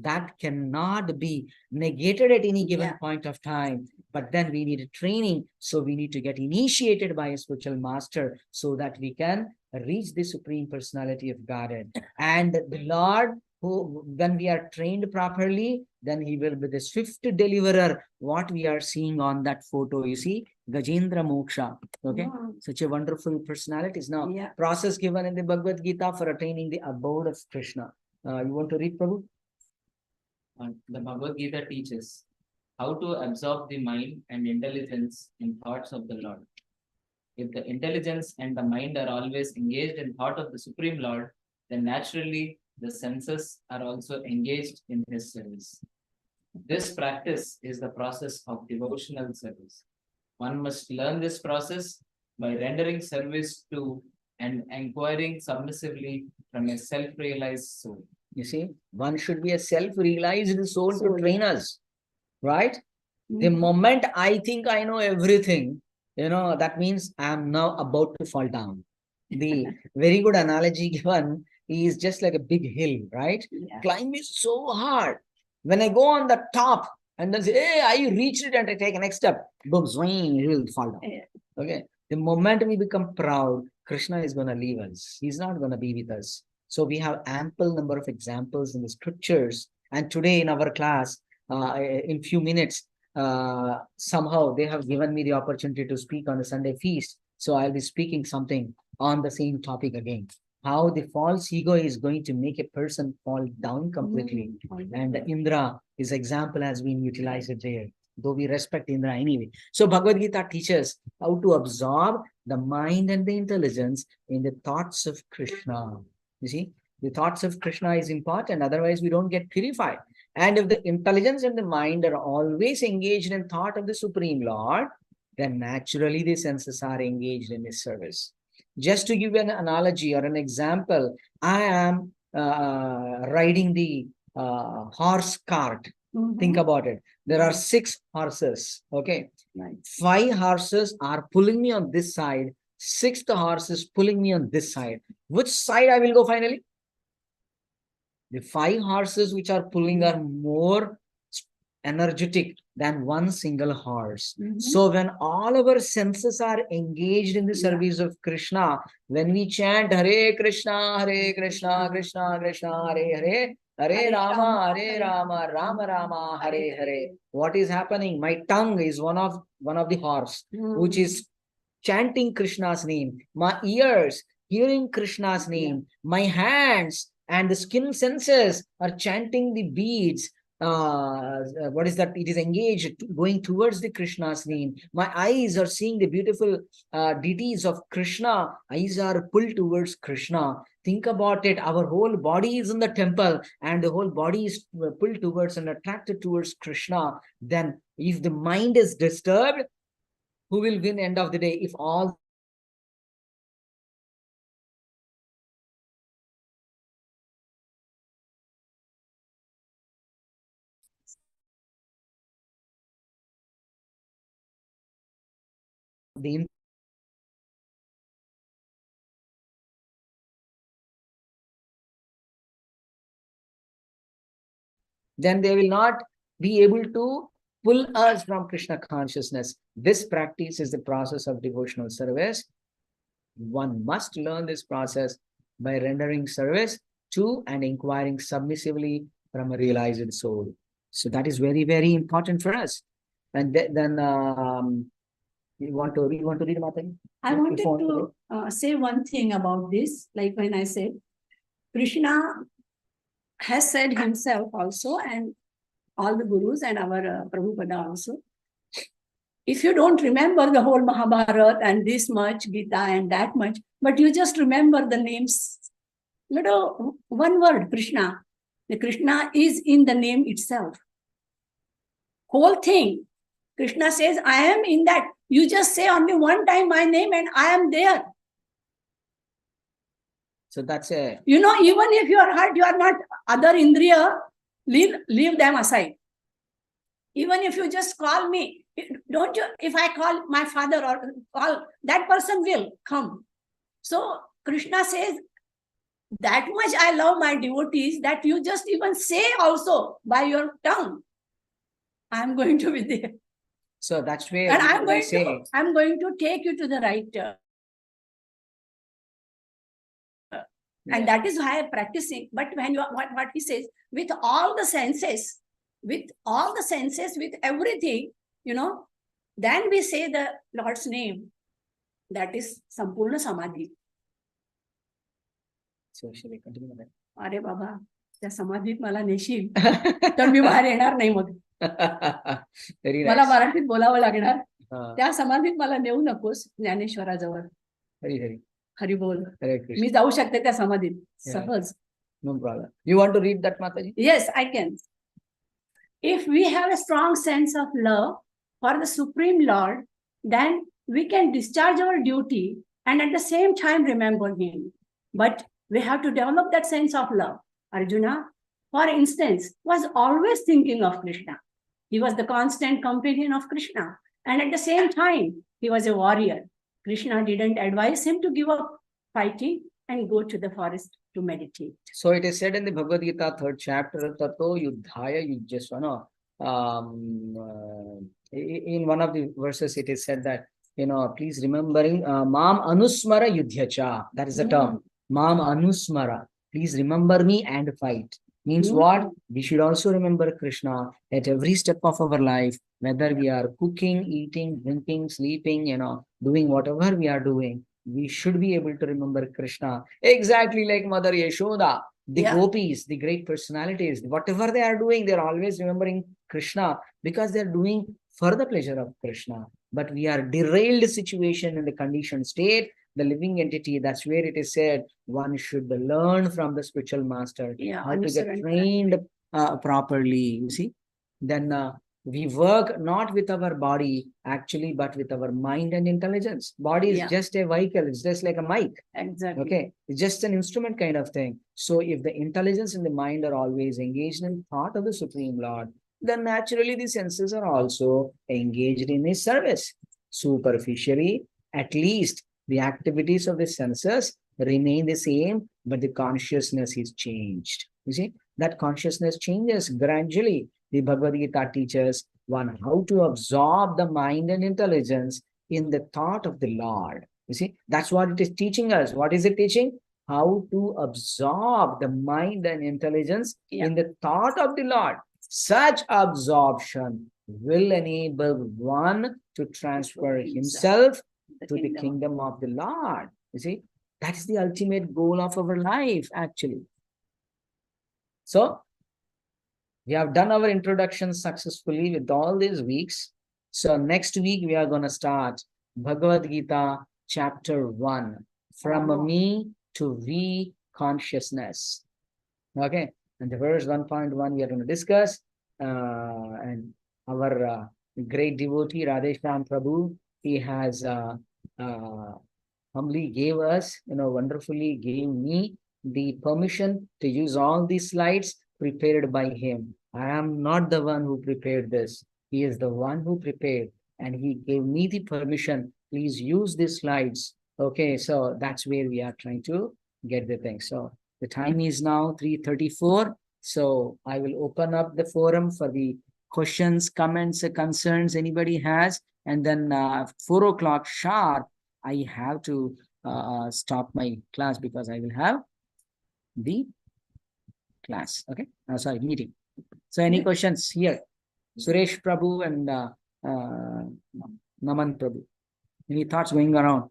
that cannot be negated at any given point of time. But then we need a training. So we need to get initiated by a spiritual master so that we can reach the Supreme Personality of Godhead. And the Lord, who, when we are trained properly, then he will be the swift deliverer, what we are seeing on that photo. You see, Gajendra Moksha. Okay, such a wonderful personalities. Now, process given in the Bhagavad Gita for attaining the abode of Krishna. You want to read, Prabhu? The Bhagavad Gita teaches how to absorb the mind and intelligence in thoughts of the Lord. If the intelligence and the mind are always engaged in thought of the Supreme Lord, then naturally the senses are also engaged in his service. This practice is the process of devotional service. One must learn this process by rendering service to and inquiring submissively from a self-realized soul. You see, one should be a self-realized soul to train us, right? The moment I think I know everything, that means I am now about to fall down. The very good analogy given is just like a big hill, right? Climb is so hard. When I go on the top and then say, hey, I reached it and I take a next step, boom, swing, you will fall down. Okay. The moment we become proud, Krishna is going to leave us. He's not going to be with us. So we have ample number of examples in the scriptures. And today in our class, in few minutes, somehow they have given me the opportunity to speak on the Sunday feast. So I'll be speaking something on the same topic again. How the false ego is going to make a person fall down completely. And Indra, his example has been utilized there, though we respect Indra anyway. So Bhagavad Gita teaches how to absorb the mind and the intelligence in the thoughts of Krishna. You see, the thoughts of Krishna is important, otherwise we don't get purified. And if the intelligence and the mind are always engaged in thought of the Supreme Lord, then naturally the senses are engaged in his service. Just to give you an analogy or an example, I am riding the horse cart. Think about it. There are 6 horses. Okay. 5 horses are pulling me on this side. 6th horse is pulling me on this side. Which side I will go finally? The 5 horses which are pulling are more energetic than one single horse. So when all our senses are engaged in the service of Krishna, when we chant Hare Krishna, Krishna Krishna, Hare Hare, Hare Rama, Rama Rama, Hare Hare. What is happening? My tongue is one of the horse, which is chanting Krishna's name. My ears hearing Krishna's name. My hands and the skin senses are chanting the beads. What is that? It is engaged, going towards the Krishna's name. My eyes are seeing the beautiful deities of Krishna. Eyes are pulled towards Krishna. Think about it. Our whole body is in the temple and the whole body is pulled towards and attracted towards Krishna. Then if the mind is disturbed, who will win end of the day? If all the then they will not be able to pull us from Krishna consciousness. This practice is the process of devotional service. One must learn this process by rendering service to and inquiring submissively from a realized soul. So that is very, very important for us. And then you want to read, Mataji? I wanted to say one thing about this. Like when I said, Krishna has said himself also, and all the gurus and our Prabhupada also, if you don't remember the whole Mahabharata and this much Gita and that much, but you just remember the names, one word, Krishna, The Krishna is in the name itself. Whole thing. Krishna says, I am in that. You just say only one time my name and I am there. So that's a You know, even if you are hurt, you are not other indriya, leave them aside. Even if you just call me, don't you, if I call my father or call, that person will come. So Krishna says, that much I love my devotees that you just even say also by your tongue, I'm going to be there. so that's where And we I'm going to take you to the right. And that is why I'm practicing. But when you what he says, with all the senses, with everything, you know, then we say the Lord's name. That is Sampurna Samadhi. So shall we continue with अरे बाबा, त्या समाधीत मला नेशील तर मी बाहेर येणार नाही मग. that? Very मला nice. मराठीत बोलावं लागणार. Uh, त्या समाधीत मला नेऊ नकोस ज्ञानेश्वराजवळ. very. हरी बोल. Hare Krishna. मी जाऊ शकते त्या समाधीत Yeah. सहज. No problem. You want to read that, Mataji? Yes, I can. If we have a strong sense of love for the Supreme Lord, then we can discharge our duty and at the same time remember Him. But we have to develop that sense of love. Arjuna, for instance, was always thinking of Krishna. He was the constant companion of Krishna. And at the same time, he was a warrior. Krishna didn't advise him to give up fighting and go to the forest to meditate. So it is said in the Bhagavad Gita, 3rd chapter, Tato Yudhaya Yujjasvano. In one of the verses, it is said that, please remembering Mam Anusmara Yudhyacha. That is the term. Mam Anusmara. Please remember me and fight. Means what? We should also remember Krishna at every step of our life, whether we are cooking, eating, drinking, sleeping, doing whatever we are doing. We should be able to remember Krishna. Exactly like Mother Yashoda, the gopis, the great personalities, whatever they are doing, they're always remembering Krishna because they're doing for the pleasure of Krishna. But we are derailed situation in the conditioned state, the living entity. That's where it is said one should learn from the spiritual master how to get trained properly. You see, then we work not with our body actually, but with our mind and intelligence. Body is just a vehicle. It's just like a mic. Exactly. Okay. It's just an instrument kind of thing. So if the intelligence and the mind are always engaged in thought of the Supreme Lord, then naturally the senses are also engaged in His service. Superficially, at least the activities of the senses remain the same, but the consciousness is changed. You see, that consciousness changes gradually. The Bhagavad Gita teaches one how to absorb the mind and intelligence in the thought of the Lord. You see, that's what it is teaching us. What is it teaching? How to absorb the mind and intelligence in the thought of the Lord. Such absorption will enable one to transfer himself to the kingdom of the Lord. You see, that is the ultimate goal of our life, actually. So, we have done our introduction successfully with all these weeks. So, next week we are going to start Bhagavad Gita chapter 1, from me to we consciousness. Okay, and the verse 1.1 we are going to discuss. And our great devotee Radheshyam Prabhu, he has humbly gave us, wonderfully gave me the permission to use all these slides prepared by him. I am not the one who prepared this. He is the one who prepared, and he gave me the permission. Please use these slides. Okay, so that's where we are trying to get the thing. So the time is now 3:34. So I will open up the forum for the questions, comments, concerns anybody has. And then 4 o'clock sharp, I have to stop my class because I will have the class. Okay, sorry, meeting. So any questions here? Suresh Prabhu and Naman Prabhu. Any thoughts going around?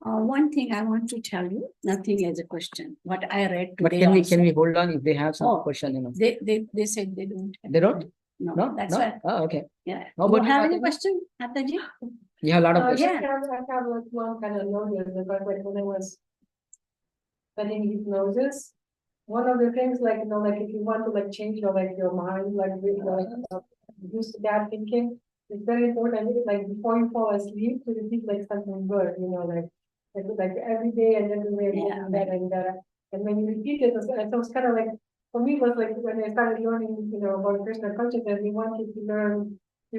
One thing I want to tell you, nothing as a question. What I read today. But can we hold on if they have some question? They said they don't. They don't? No, that's why. Oh, okay. Yeah. No, Do you but have any question, Mataji? You have a lot of questions. I have like one kind of notice, but like when I was studying hypnosis, one of the things, like, like if you want to like change your like your mind, like with use that thinking, it's very important. Like before you fall asleep, to repeat like something good, like every day and every day, Yeah. and when you repeat it, it was kind of like, for me, it was like when I started learning, about Krishna consciousness, we wanted to learn to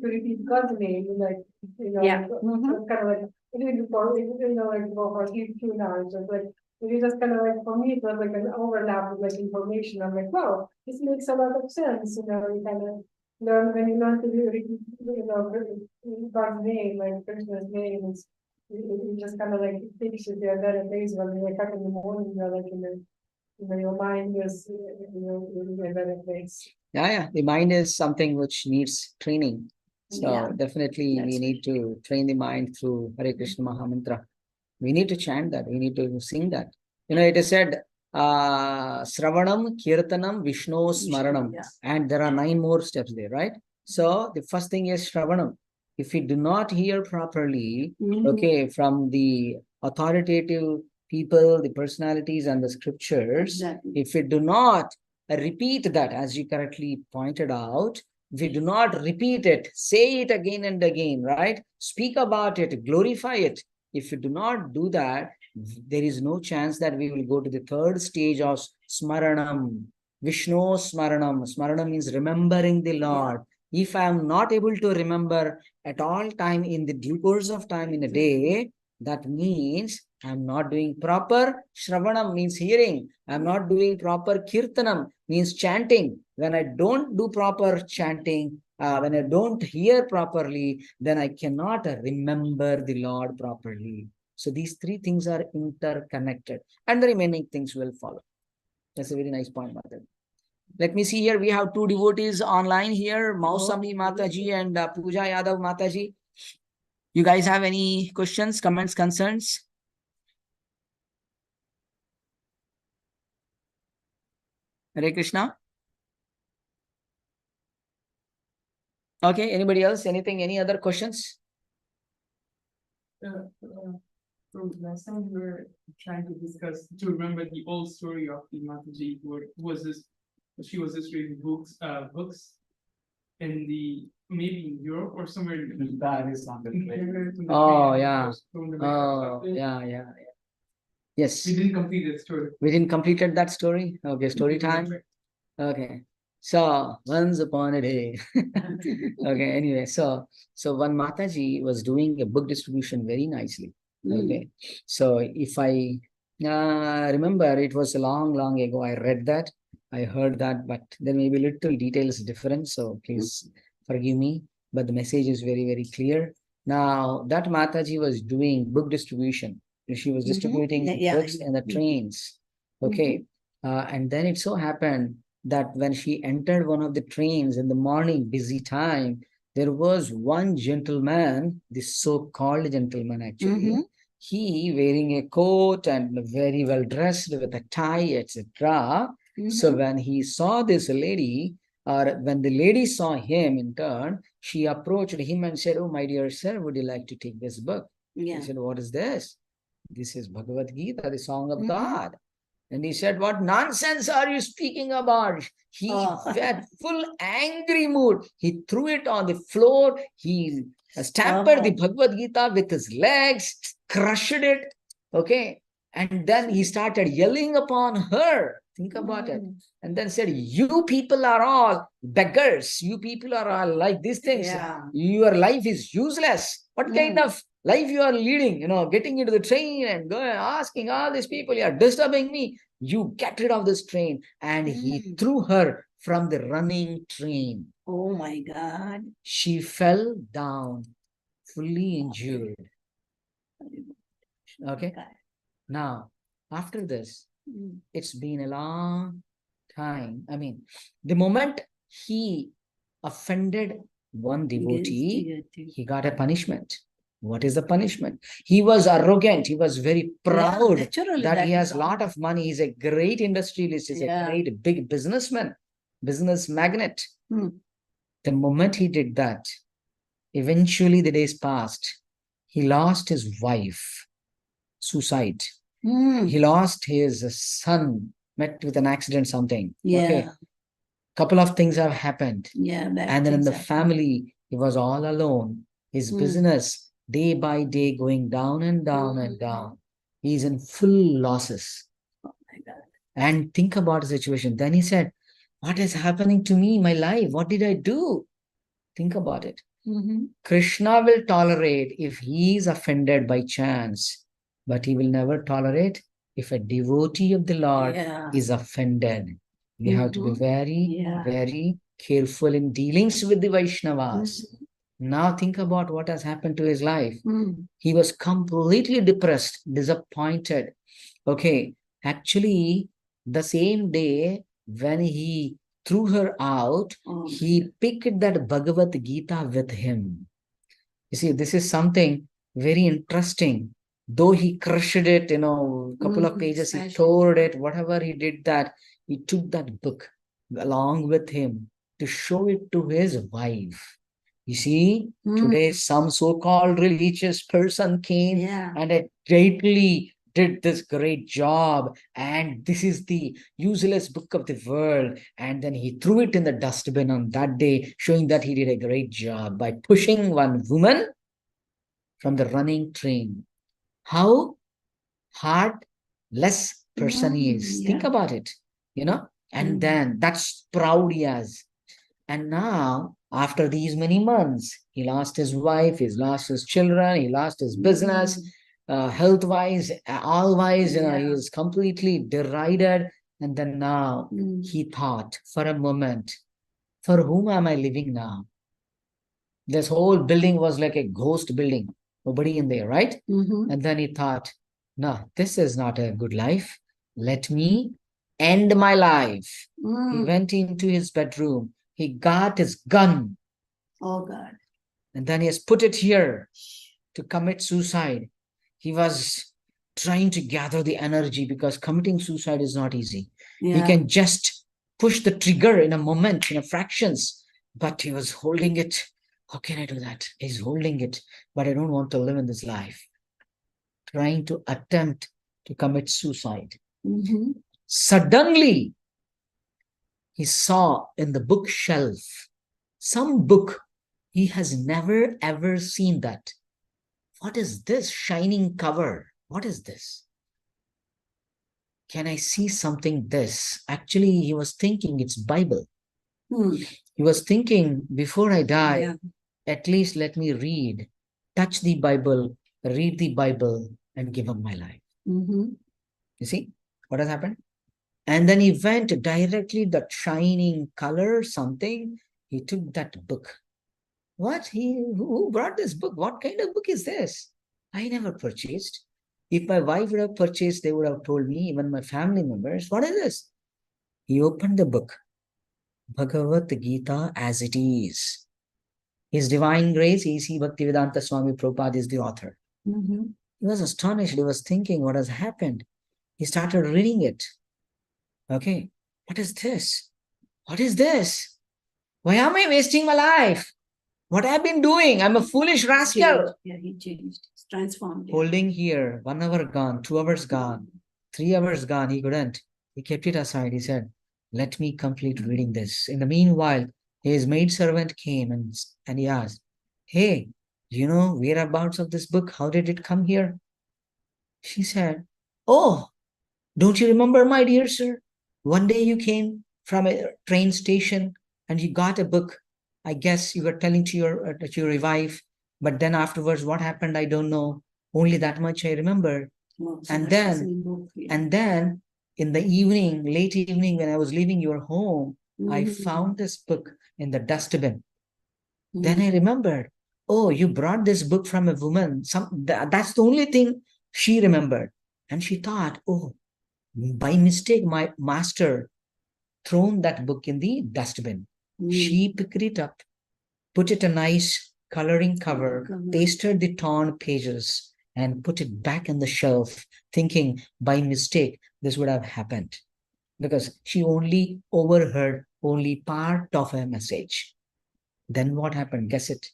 repeat God's name, Yeah. so it's kind of like, even before, like for sleep too now, it's just like, it is just kind of like, for me, it was like an overlap with like information. I'm like, wow, this makes a lot of sense, you kind of learn, when you learn to repeat, God's name, like Krishna's name, you just kind of like, it takes you to a better place when you wake up in the morning, you're like your mind is, in a better place. Yeah. The mind is something which needs training. So Yeah. definitely we That's need to train the mind through Hare Krishna Mahamantra. We need to chant that. We need to sing that. It is said, Sravanam, Kirtanam, Vishnu, Smaranam. Yeah. And there are 9 more steps there, right? So the first thing is Sravanam. If we do not hear properly, okay, from the authoritative people, the personalities and the scriptures, Exactly. if we do not repeat that, as you correctly pointed out, we do not repeat it, say it again and again, right? Speak about it, glorify it. If you do not do that, there is no chance that we will go to the third stage of Smaranam. Vishnu Smaranam. Smaranam means remembering the Lord. If I am not able to remember at all time in the due course of time in a day, that means I'm not doing proper Shravanam, means hearing. I'm not doing proper Kirtanam, means chanting. When I don't do proper chanting, when I don't hear properly, then I cannot remember the Lord properly. So these 3 things are interconnected, and the remaining things will follow. That's a very nice point, Mataji. Let me see here. We have 2 devotees online here, Mausami Mataji and Pooja Yadav Mataji. You guys have any questions, comments, concerns? Hare Krishna. Okay, anybody else? Anything, any other questions? So last time we were trying to discuss, to remember the old story of the Mataji, who was this, she was just reading books in the, maybe in Europe or somewhere in the That is not the way. Oh, yeah. Oh, yeah. Yes. We didn't complete the story. We didn't completed that story. Okay, story time. Okay. So once upon a day. Okay, anyway, so one Mataji was doing a book distribution very nicely. Okay. So if I remember, it was a long ago, I read that, I heard that, but there may be little details different. So please forgive me, but the message is very, very clear. Now that Mataji was doing book distribution. She was distributing books in the trains. Okay. And then it so happened that when she entered one of the trains in the morning, busy time, there was one gentleman, this so-called gentleman actually, he wearing a coat and very well dressed with a tie, etc. So when he saw this lady, or when the lady saw him in turn, she approached him and said, "Oh, my dear sir, would you like to take this book?" He said, "What is this?" "This is Bhagavad Gita, the song of God." And he said, "What nonsense are you speaking about?" He had full angry mood. He threw it on the floor. He stamped the Bhagavad Gita with his legs, crushed it. Okay. And then he started yelling upon her. Think about it. And then said, "You people are all beggars. You people are all like these things. Your life is useless. What kind of life you are leading? Getting into the train and going asking all these people, you are disturbing me. You get rid of this train." And he threw her from the running train. Oh my God. She fell down, fully injured. Okay. Now, after this, it's been a long time. I mean, the moment he offended one devotee, he got a punishment. What is the punishment? He was arrogant. He was very proud that he has a lot of money. He's a great industrialist. He's a great big businessman, business magnate. The moment he did that, eventually the days passed. He lost his wife, suicide. He lost his son, met with an accident, something. Okay. Yeah, Couple of things have happened. yeah. bad And then in things the happen. family, he was all alone. His business, day by day, going down and down and down. He's in full losses. Oh my God. And think about the situation. Then he said, what is happening to me, my life? What did I do? Think about it. Krishna will tolerate if he is offended by chance, but he will never tolerate if a devotee of the Lord Yeah. is offended. We have to be very, Yeah. very careful in dealings with the Vaishnavas. Now think about what has happened to his life. He was completely depressed, disappointed. Okay, actually, the same day when he threw her out, Oh, he picked that Bhagavad Gita with him. You see, this is something very interesting. Though he crushed it, a couple of pages, he smashed it. tore it, whatever he did that, he took that book along with him to show it to his wife. You see, today some so-called religious person came Yeah. and it greatly did this great job, and this is the useless book of the world, and then he threw it in the dustbin on that day, showing that he did a great job by pushing one woman from the running train. How heartless person he is. Think Yeah. about it, and then that's proud he has. And now, after these many months, he lost his wife, he's lost his children, he lost his business, health-wise, all-wise, he Yeah. is completely derided. And then now he thought for a moment, for whom am I living now? This whole building was like a ghost building, nobody in there, right? And then he thought, no, this is not a good life. Let me end my life. He went into his bedroom. He got his gun. Oh God. And then he has put it here to commit suicide. He was trying to gather the energy because committing suicide is not easy. He Yeah. can just push the trigger in a moment, in a fractions, but he was holding it. How can I do that? He's holding it, but I don't want to live in this life. Trying to attempt to commit suicide. Suddenly, he saw in the bookshelf some book. He has never ever seen that. What is this shining cover? What is this? Can I see something this? Actually, he was thinking it's Bible. He was thinking, before I die, at least let me read, touch the Bible, read the Bible, and give up my life. You see what has happened? And then he went directly, that shining color, something, he took that book. Who brought this book? What kind of book is this? I never purchased. If my wife would have purchased, they would have told me, even my family members, what is this? He opened the book, Bhagavad Gita as it is. His Divine Grace, A.C. Bhaktivedanta Swami Prabhupada is the author. He was astonished. He was thinking, what has happened? He started reading it. Okay, what is this? What is this? Why am I wasting my life? What I've been doing? I'm a foolish rascal. Yeah, he changed. He's transformed. Yeah. Holding here, 1 hour gone, 2 hours gone, 3 hours gone. He couldn't. He kept it aside. He said, let me complete reading this. In the meanwhile, his maidservant came and he asked, hey, do you know whereabouts of this book? How did it come here? She said, oh, don't you remember, my dear sir? One day you came from a train station and you got a book. I guess you were telling to your wife, but then afterwards, what happened? I don't know. Only that much I remember. Oh, so And that's the then, same book, yeah. and then in the evening, late evening, when I was leaving your home, I found this book in the dustbin. Then I remembered, oh, you brought this book from a woman. That's the only thing she remembered. And she thought, oh, by mistake, my master thrown that book in the dustbin. She picked it up, put it a nice coloring cover, pasted the torn pages, and put it back on the shelf, thinking by mistake this would have happened. Because she only overheard only part of her message. Then what happened? Guess it.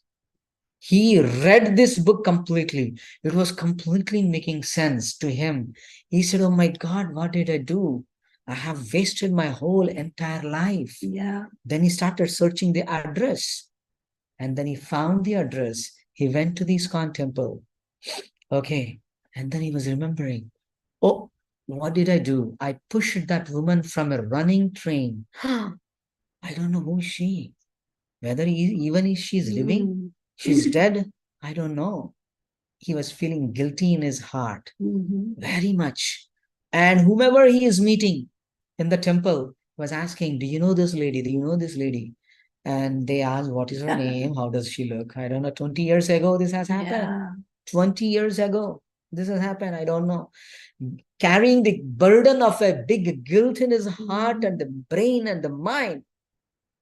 He read this book completely. It was completely making sense to him. He said, oh my God, what did I do? I have wasted my whole entire life. Yeah. Then he started searching the address. And then he found the address. He went to the ISKCON temple. Okay. And then he was remembering, oh, what did I do? I pushed that woman from a running train. I don't know who is she. Whether even if she's living, she's dead, I don't know. He was feeling guilty in his heart, very much. And whomever he is meeting in the temple was asking, do you know this lady? Do you know this lady? And they asked, what is her name? How does she look? I don't know. 20 years ago, this has happened. Yeah. 20 years ago, this has happened. I don't know. Carrying the burden of a big guilt in his heart and the brain and the mind,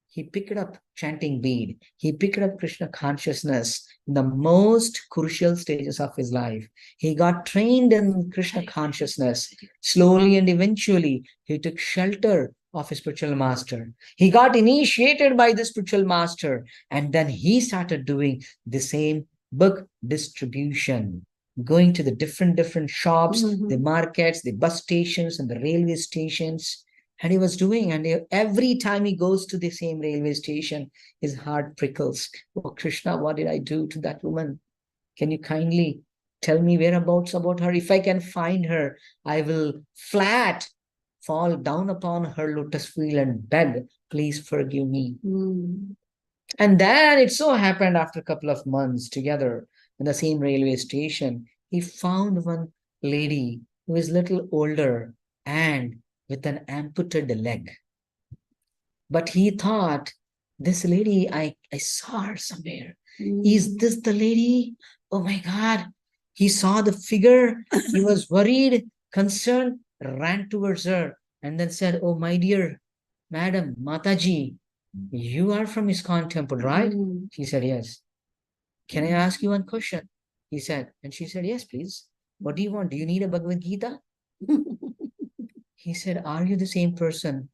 he picked up chanting bead. He picked up Krishna consciousness in the most crucial stages of his life. He got trained in Krishna consciousness. Slowly and eventually, he took shelter of his spiritual master. He got initiated by the spiritual master. And then he started doing the same book distribution, going to the different shops, the markets, the bus stations, and the railway stations. And he was doing, and every time he goes to the same railway station, his heart prickles. Oh, Krishna, what did I do to that woman? Can you kindly tell me whereabouts about her? If I can find her, I will flat fall down upon her lotus feet and beg, please forgive me. And then it so happened after a couple of months together in the same railway station, he found one lady who is little older and with an amputated leg. But he thought, this lady, I saw her somewhere. Is this the lady? Oh my God. He saw the figure. He was worried, concerned, ran towards her and then said, oh, my dear Madam Mataji, you are from ISKCON temple, right? She said, yes. Can I ask you one question? He said, and she said, yes, please. What do you want? Do you need a Bhagavad Gita? He said, are you the same person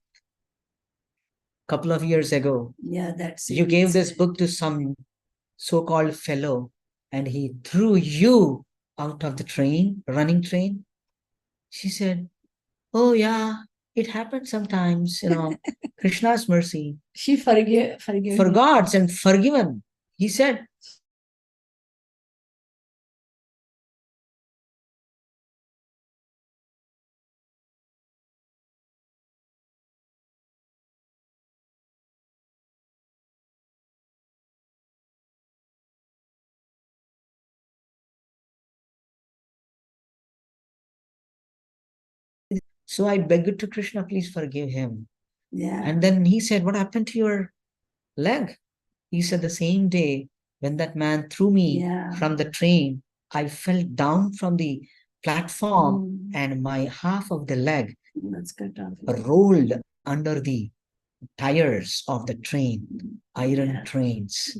couple of years ago? Yeah, that's You gave this book to some so-called fellow and he threw you out of the train, running train. She said, oh yeah, it happens sometimes, Krishna's mercy. She forgave him. Forgot and forgiven. He said, so I begged to Krishna, please forgive him. Yeah. And then he said, what happened to your leg? He said, the same day when that man threw me from the train, I fell down from the platform and my half of the leg rolled under the tires of the train, iron trains.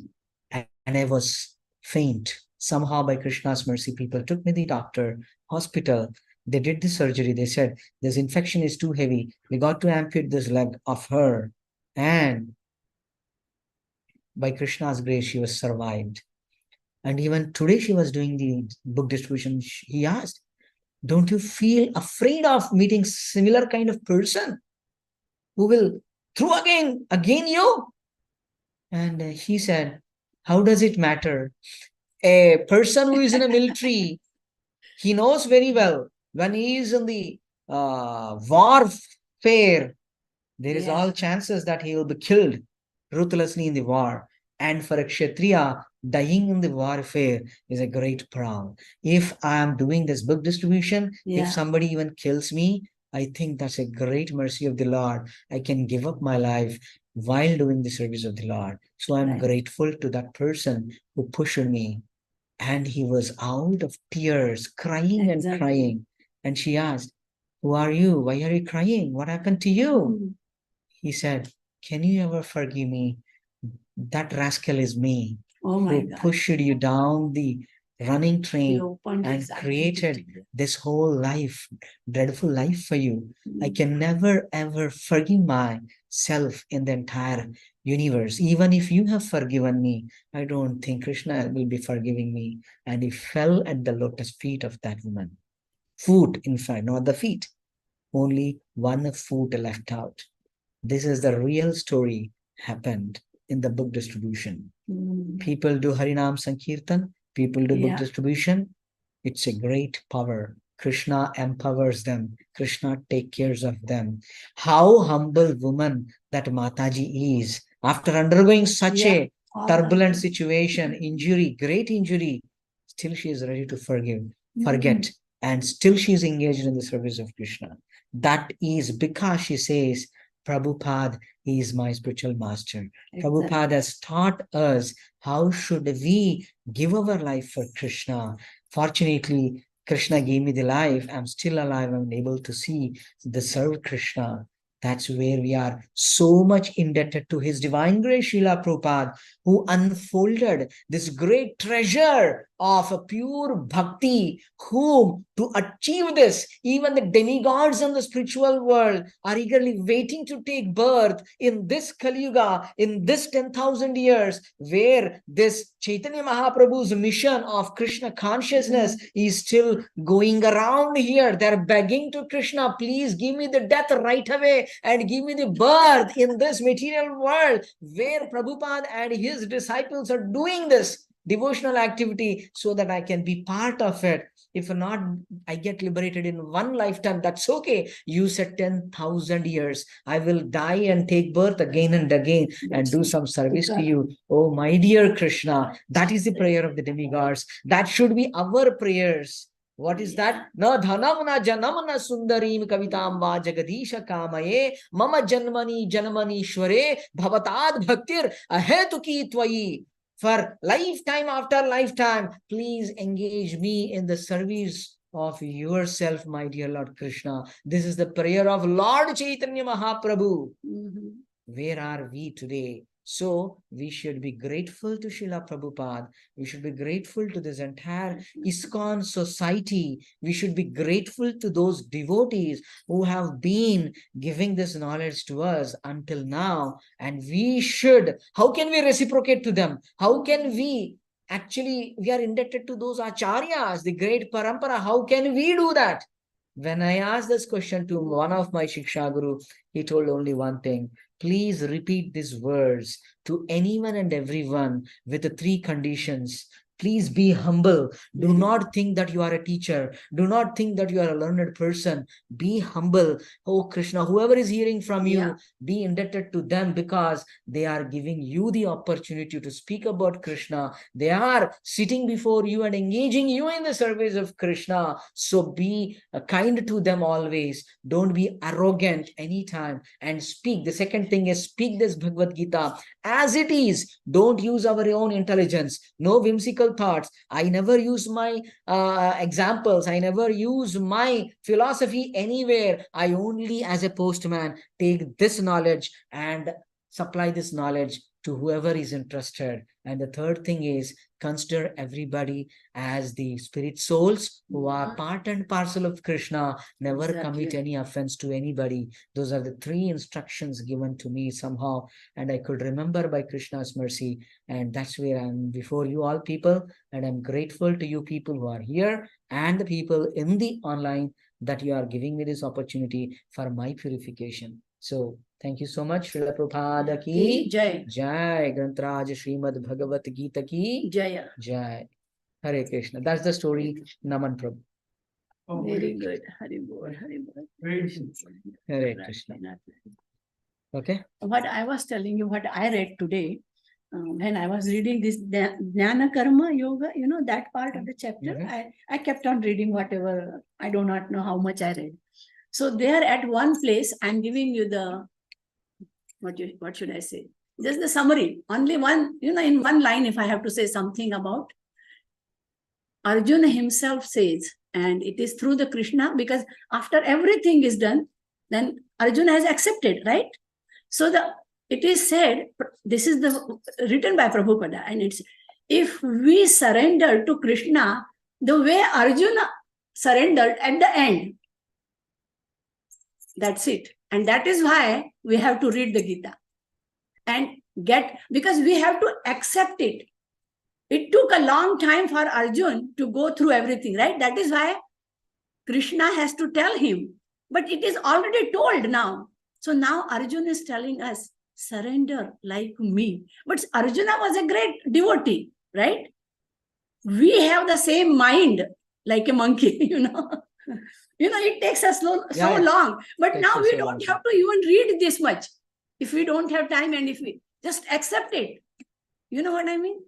And I was faint. Somehow by Krishna's mercy, people took me to the doctor, hospital. They did the surgery. They said, this infection is too heavy. We got to amputate this leg of her. And by Krishna's grace, she was survived. And even today, she was doing the book distribution. He asked, don't you feel afraid of meeting similar kind of person who will throw again you? And she said, how does it matter? A person who is in a military, he knows very well when he is in the warfare, there is all chances that he will be killed ruthlessly in the war. And for a Kshatriya, dying in the warfare is a great proud. If I am doing this book distribution, if somebody even kills me, I think that's a great mercy of the Lord. I can give up my life while doing the service of the Lord. So I'm grateful to that person who pushed me. And he was out of tears, crying and crying. And she asked, who are you? Why are you crying? What happened to you? He said, can you ever forgive me? That rascal is me, who pushed you down the running train and created this whole life, dreadful life for you. I can never ever forgive myself in the entire universe. Even if you have forgiven me, I don't think Krishna will be forgiving me. And he fell at the lotus feet of that woman. Foot, in fact, not the feet. only one foot left out. This is the real story happened in the book distribution. People do Harinam Sankirtan, people do book Yeah. distribution. It's a great power. Krishna empowers them. Krishna takes care of them. How humble woman that Mataji is. After undergoing such Yeah. a turbulent situation, injury, great injury, still she is ready to forget, and still she is engaged in the service of Krishna. That is because she says, Prabhupada is my spiritual master. Prabhupada has taught us how should we give our life for Krishna. Fortunately, Krishna gave me the life. I'm still alive. I'm able to see the serve Krishna. That's where we are so much indebted to His divine grace, Srila Prabhupada, who unfolded this great treasure of a pure bhakti, whom to achieve this, even the demigods in the spiritual world are eagerly waiting to take birth in this Kali Yuga, in this 10,000 years, where this Chaitanya Mahaprabhu's mission of Krishna consciousness is still going around here. They're begging to Krishna, please give me the death right away and give me the birth in this material world, where Prabhupada and his disciples are doing this devotional activity so that I can be part of it. If not, I get liberated in one lifetime. That's okay. You said 10,000 years. I will die and take birth again and again and do some service to you. Oh, my dear Krishna, that is the prayer of the demigods. That should be our prayers. What is that? Na dhanam na janam na sundarim kavitam va jagadisha kamaye mama janmani janmani shware bhavatad bhaktir ahetuki twayi. For lifetime after lifetime, please engage me in the service of yourself, my dear Lord Krishna. This is the prayer of Lord Chaitanya Mahaprabhu. Where are we today? So we should be grateful to Srila Prabhupada. We should be grateful to this entire ISKCON society. We should be grateful to those devotees who have been giving this knowledge to us until now. And we should, how can we reciprocate to them? How can we actually, we are indebted to those acharyas, the great parampara. How can we do that? When I asked this question to one of my Shiksha Guru, he told only one thing. Please repeat these words to anyone and everyone with the 3 conditions. Please be humble. Do not think that you are a teacher. Do not think that you are a learned person. Be humble. Oh Krishna, whoever is hearing from you, be indebted to them because they are giving you the opportunity to speak about Krishna. They are sitting before you and engaging you in the service of Krishna. So be kind to them always. Don't be arrogant anytime and speak. The second thing is speak this Bhagavad Gita as it is. Don't use our own intelligence. No whimsical thoughts. I never use my examples. I never use my philosophy anywhere. I only, as a postman, take this knowledge and supply this knowledge to whoever is interested. And the third thing is consider everybody as the spirit souls who are part and parcel of Krishna. Never commit any offense to anybody. Those are the 3 instructions given to me somehow, and I could remember by Krishna's mercy. And that's where I'm before you all people, and I'm grateful to you people who are here and the people in the online that you are giving me this opportunity for my purification. So thank you so much. Srila Prabhupada ki Jai. Jai. Grantraj Srimad Bhagavad Gita ki Jaya. Jai. Hare Krishna. That's the story. Naman Prabhu. Oh, Very good. Hari Bol, Hari Bol. Hare Krishna. Okay. What I was telling you, what I read today, when I was reading this Jnana Karma Yoga, you know, that part of the chapter, I kept on reading whatever, I do not know how much I read. So there at one place, I'm giving you the, what should I say? Just the summary, only one, you know, in one line, if I have to say something about, Arjuna himself says, and it is through the Krishna, because after everything is done, then Arjuna has accepted, right? So it is said, this is the written by Prabhupada, and it's, if we surrender to Krishna the way Arjuna surrendered at the end, that's it. And that is why we have to read the Gita and because we have to accept it. It took a long time for Arjuna to go through everything, right? That is why Krishna has to tell him But it is already told now. So now Arjuna is telling us, surrender like me. But Arjuna was a great devotee, right? We have the same mind like a monkey, it takes us so Yeah. long. But Takes now us we so don't long. have to even read this much. If we don't have time and if we just accept it. You know what I mean?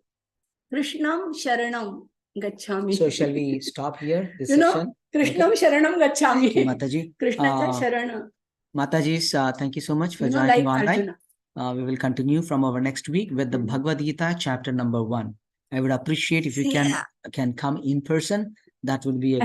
Krishnam Sharanam Gacchami. So shall we stop here this You know, section? Krishnam Sharanam Gacchami. Okay, Mataji. Krishna cha Uh, Sharana. Matajis, thank you so much for Like joining online. Arjuna. We will continue from our next week with the Bhagavad Gita chapter number 1. I would appreciate if you can come in person. That would be a